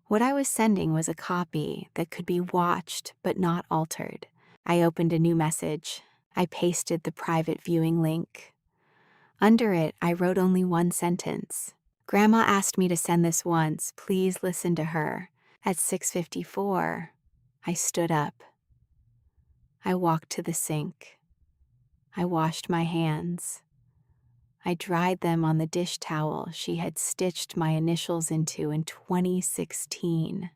What I was sending was a copy that could be watched but not altered. I opened a new message. I pasted the private viewing link. Under it, I wrote only one sentence. Grandma asked me to send this once. Please listen to her. At 6:54, I stood up. I walked to the sink. I washed my hands. I dried them on the dish towel she had stitched my initials into in 2016.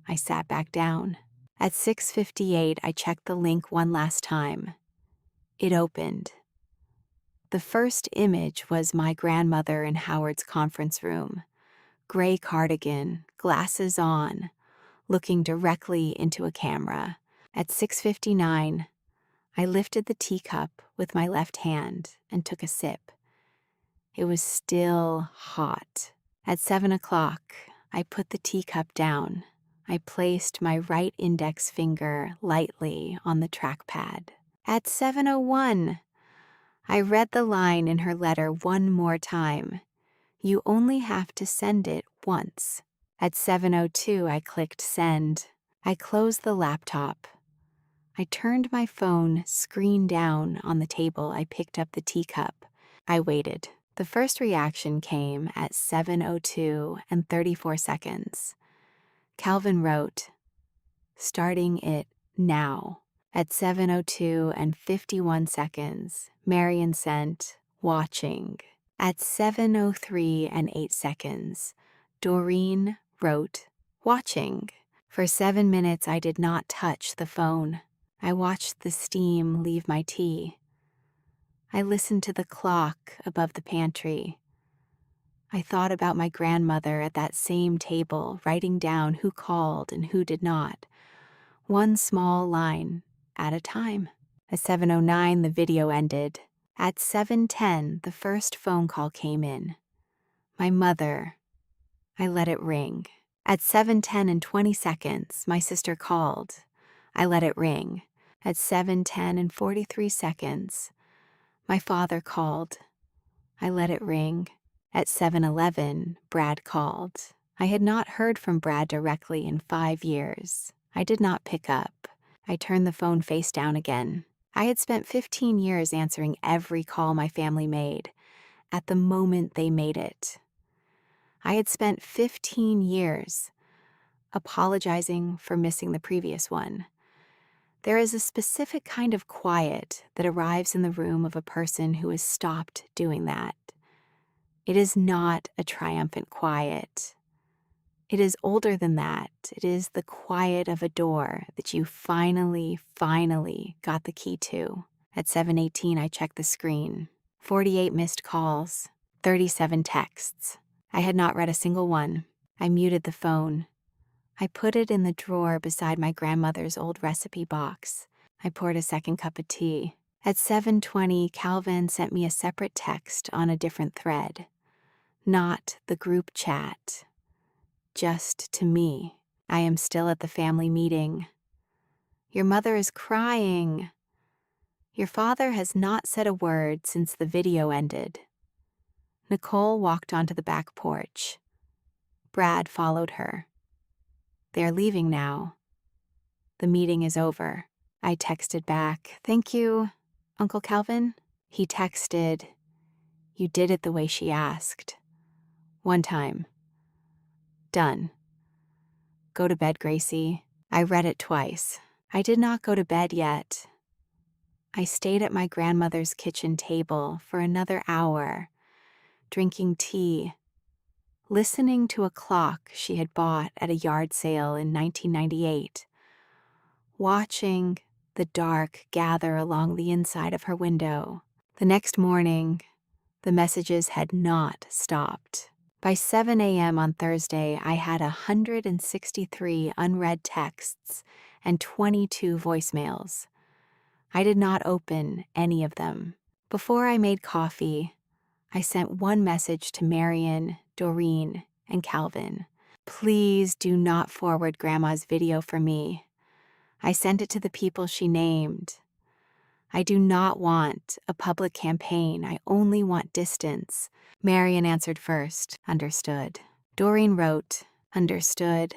I sat back down. At 6:58, I checked the link one last time. It opened. The first image was my grandmother in Howard's conference room, gray cardigan, glasses on, looking directly into a camera. At 6:59, I lifted the teacup with my left hand and took a sip. It was still hot. At 7 o'clock, I put the teacup down. I placed my right index finger lightly on the trackpad. At 7:01, I read the line in her letter one more time. You only have to send it once. At 7:02, I clicked send. I closed the laptop. I turned my phone screen down on the table. I picked up the teacup. I waited. The first reaction came at 7:02 and 34 seconds. Calvin wrote, starting it now. At 7:02 and 51 seconds, Marion sent, watching. At 7:03 and 8 seconds, Doreen wrote, watching. For 7 minutes, I did not touch the phone. I watched the steam leave my tea. I listened to the clock above the pantry. I thought about my grandmother at that same table, writing down who called and who did not, one small line at a time. At 7:09, the video ended. At 7:10, the first phone call came in. My mother. I let it ring. At 7:10 and 20 seconds, my sister called. I let it ring. At 7:10 and 43 seconds, my father called. I let it ring. At 7:11, Brad called. I had not heard from Brad directly in 5 years. I did not pick up. I turned the phone face down again. I had spent 15 years answering every call my family made, at the moment they made it. I had spent 15 years apologizing for missing the previous one. There is a specific kind of quiet that arrives in the room of a person who has stopped doing that. It is not a triumphant quiet. It is older than that. It is the quiet of a door that you finally got the key to. At 7:18, I checked the screen. 48 missed calls, 37 texts. I had not read a single one. I muted the phone. I put it in the drawer beside my grandmother's old recipe box. I poured a second cup of tea. At 7:20, Calvin sent me a separate text on a different thread. Not the group chat. Just to me. I am still at the family meeting. Your mother is crying. Your father has not said a word since the video ended. Nicole walked onto the back porch. Brad followed her. They are leaving now. The meeting is over. I texted back, thank you, Uncle Calvin. He texted, you did it the way she asked. One time. Done. Go to bed, Gracie. I read it twice. I did not go to bed yet. I stayed at my grandmother's kitchen table for another hour, drinking tea, listening to a clock she had bought at a yard sale in 1998, watching the dark gather along the inside of her window. The next morning, the messages had not stopped. By 7 a.m. on Thursday, I had 163 unread texts and 22 voicemails. I did not open any of them. Before I made coffee, I sent one message to Marion, Doreen, and Calvin. Please do not forward Grandma's video for me. I sent it to the people she named. I do not want a public campaign. I only want distance. Marian answered first. Understood. Doreen wrote, understood.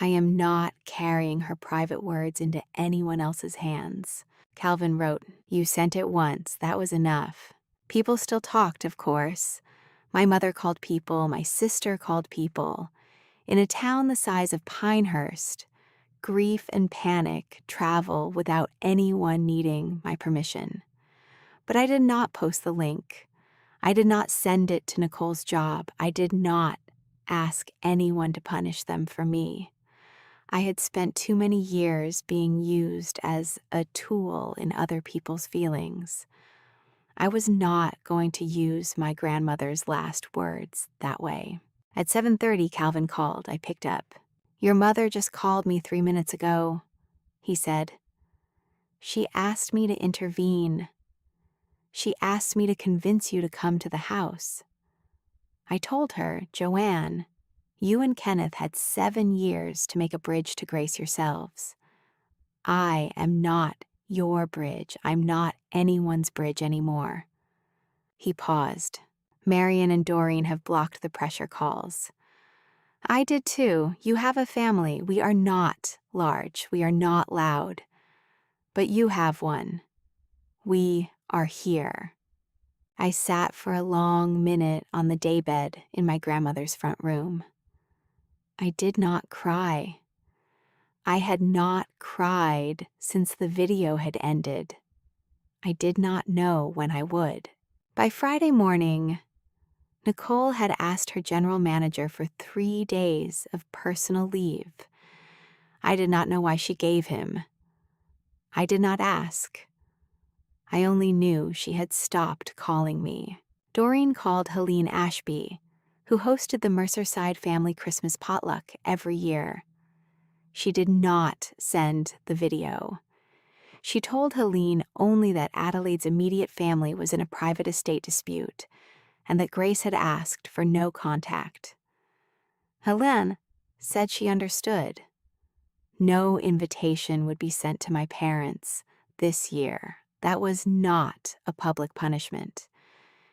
I am not carrying her private words into anyone else's hands. Calvin wrote, you sent it once, that was enough. People still talked, of course. My mother called people, my sister called people. In a town the size of Pinehurst, grief and panic travel without anyone needing my permission. But I did not post the link. I did not send it to Nicole's job. I did not ask anyone to punish them for me. I had spent too many years being used as a tool in other people's feelings. I was not going to use my grandmother's last words that way. At 7:30, Calvin called. I picked up. Your mother just called me 3 minutes ago, he said. She asked me to intervene. She asked me to convince you to come to the house. I told her, Joanne, you and Kenneth had 7 years to make a bridge to Grace yourselves. I am not your bridge. I'm not anyone's bridge anymore. He paused. Marian and Doreen have blocked the pressure calls. I did too. You have a family. We are not large. We are not loud. But you have one. We are here. I sat for a long minute on the daybed in my grandmother's front room. I did not cry. I had not cried since the video had ended. I did not know when I would. By Friday morning, Nicole had asked her general manager for 3 days of personal leave. I did not know why she gave him. I did not ask. I only knew she had stopped calling me. Doreen called Helene Ashby, who hosted the Mercerside family Christmas potluck every year. She did not send the video. She told Helene only that Adelaide's immediate family was in a private estate dispute and that Grace had asked for no contact. Helene said she understood. No invitation would be sent to my parents this year. That was not a public punishment.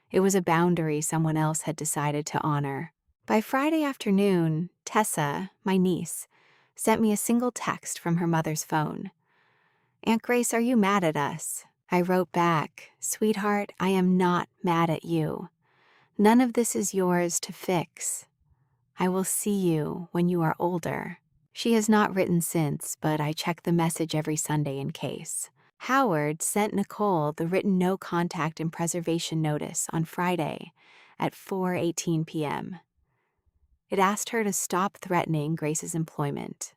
It was a boundary someone else had decided to honor. By Friday afternoon, Tessa, my niece, sent me a single text from her mother's phone. Aunt Grace, are you mad at us? I wrote back, Sweetheart, I am not mad at you. None of this is yours to fix. I will see you when you are older. She has not written since, but I check the message every Sunday in case. Howard sent Nicole the written no contact and preservation notice on Friday at 4:18 p.m. It asked her to stop threatening Grace's employment,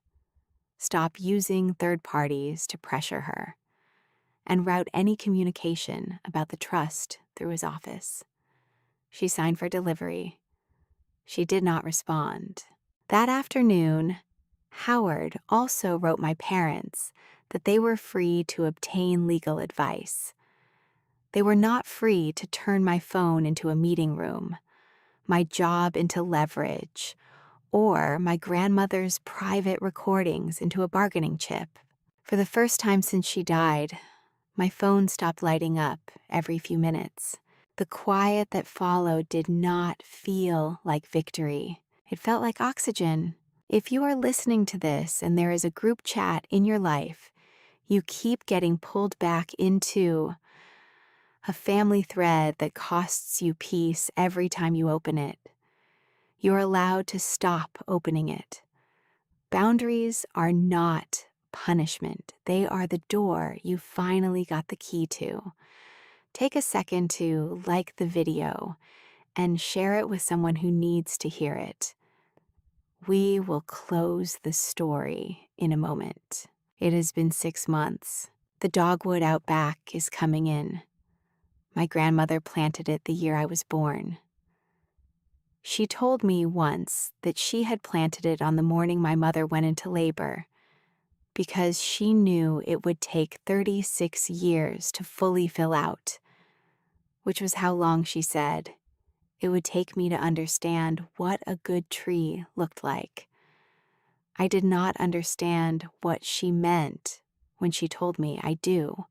stop using third parties to pressure her, and route any communication about the trust through his office. She signed for delivery. She did not respond. That afternoon, Howard also wrote my parents that they were free to obtain legal advice. They were not free to turn my phone into a meeting room, my job into leverage, or my grandmother's private recordings into a bargaining chip. For the first time since she died, my phone stopped lighting up every few minutes. The quiet that followed did not feel like victory. It felt like oxygen. If you are listening to this and there is a group chat in your life, you keep getting pulled back into a family thread that costs you peace every time you open it. You're allowed to stop opening it. Boundaries are not punishment. They are the door you finally got the key to. Take a second to like the video and share it with someone who needs to hear it. We will close the story in a moment. It has been 6 months. The dogwood out back is coming in. My grandmother planted it the year I was born. She told me once that she had planted it on the morning my mother went into labor because she knew it would take 36 years to fully fill out, which was how long she said it would take me to understand what a good tree looked like. I did not understand what she meant when she told me. I do.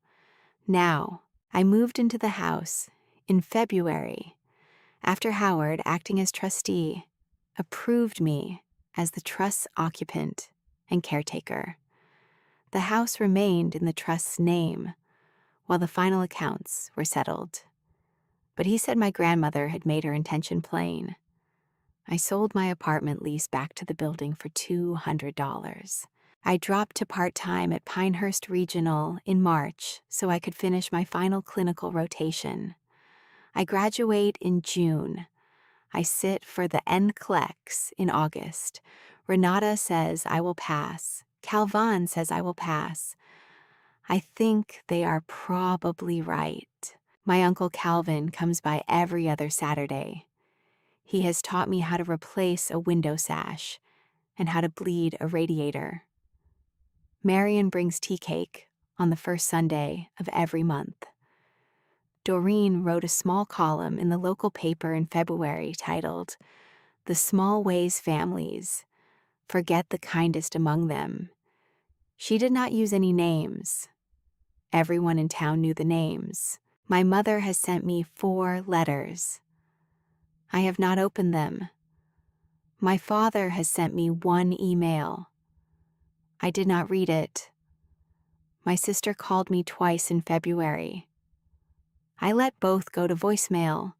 Now, I moved into the house in February, After Howard, acting as trustee, approved me as the trust's occupant and caretaker, the house remained in the trust's name while the final accounts were settled. But he said my grandmother had made her intention plain. I sold my apartment lease back to the building for $200. I dropped to part-time at Pinehurst Regional in March so I could finish my final clinical rotation. I graduate in June. I sit for the NCLEX in August. Renata says I will pass. Calvan says I will pass. I think they are probably right. My uncle Calvin comes by every other Saturday. He has taught me how to replace a window sash and how to bleed a radiator. Marion brings tea cake on the first Sunday of every month. Doreen wrote a small column in the local paper in February titled, "The Small Ways Families Forget the Kindest Among Them." She did not use any names. Everyone in town knew the names. My mother has sent me 4 letters. I have not opened them. My father has sent me 1 email. I did not read it. My sister called me twice in February. I let both go to voicemail.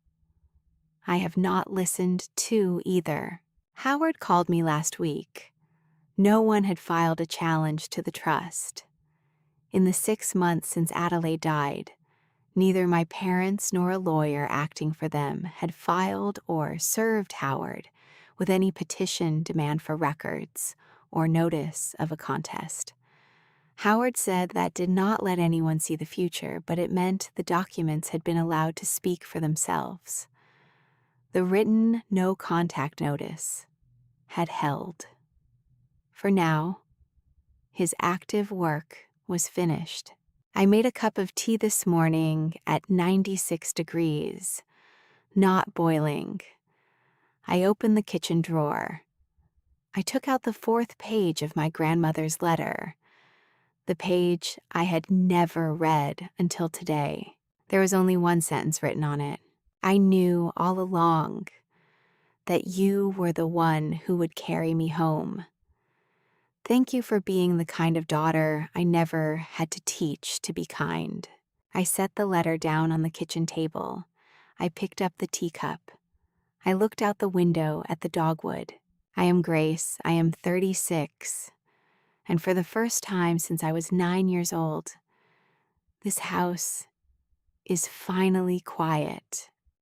I have not listened to either. Howard called me last week. No one had filed a challenge to the trust. In the 6 months since Adelaide died, neither my parents nor a lawyer acting for them had filed or served Howard with any petition demand for records or notice of a contest. Howard said that did not let anyone see the future, but it meant the documents had been allowed to speak for themselves. The written no contact notice had held. For now, his active work was finished. I made a cup of tea this morning at 96 degrees, not boiling. I opened the kitchen drawer. I took out the 4th page of my grandmother's letter, the page I had never read until today. There was only one sentence written on it. I knew all along that you were the one who would carry me home. Thank you for being the kind of daughter I never had to teach to be kind. I set the letter down on the kitchen table. I picked up the teacup. I looked out the window at the dogwood. I am Grace. I am 36. And for the first time since I was 9 years old, this house is finally quiet.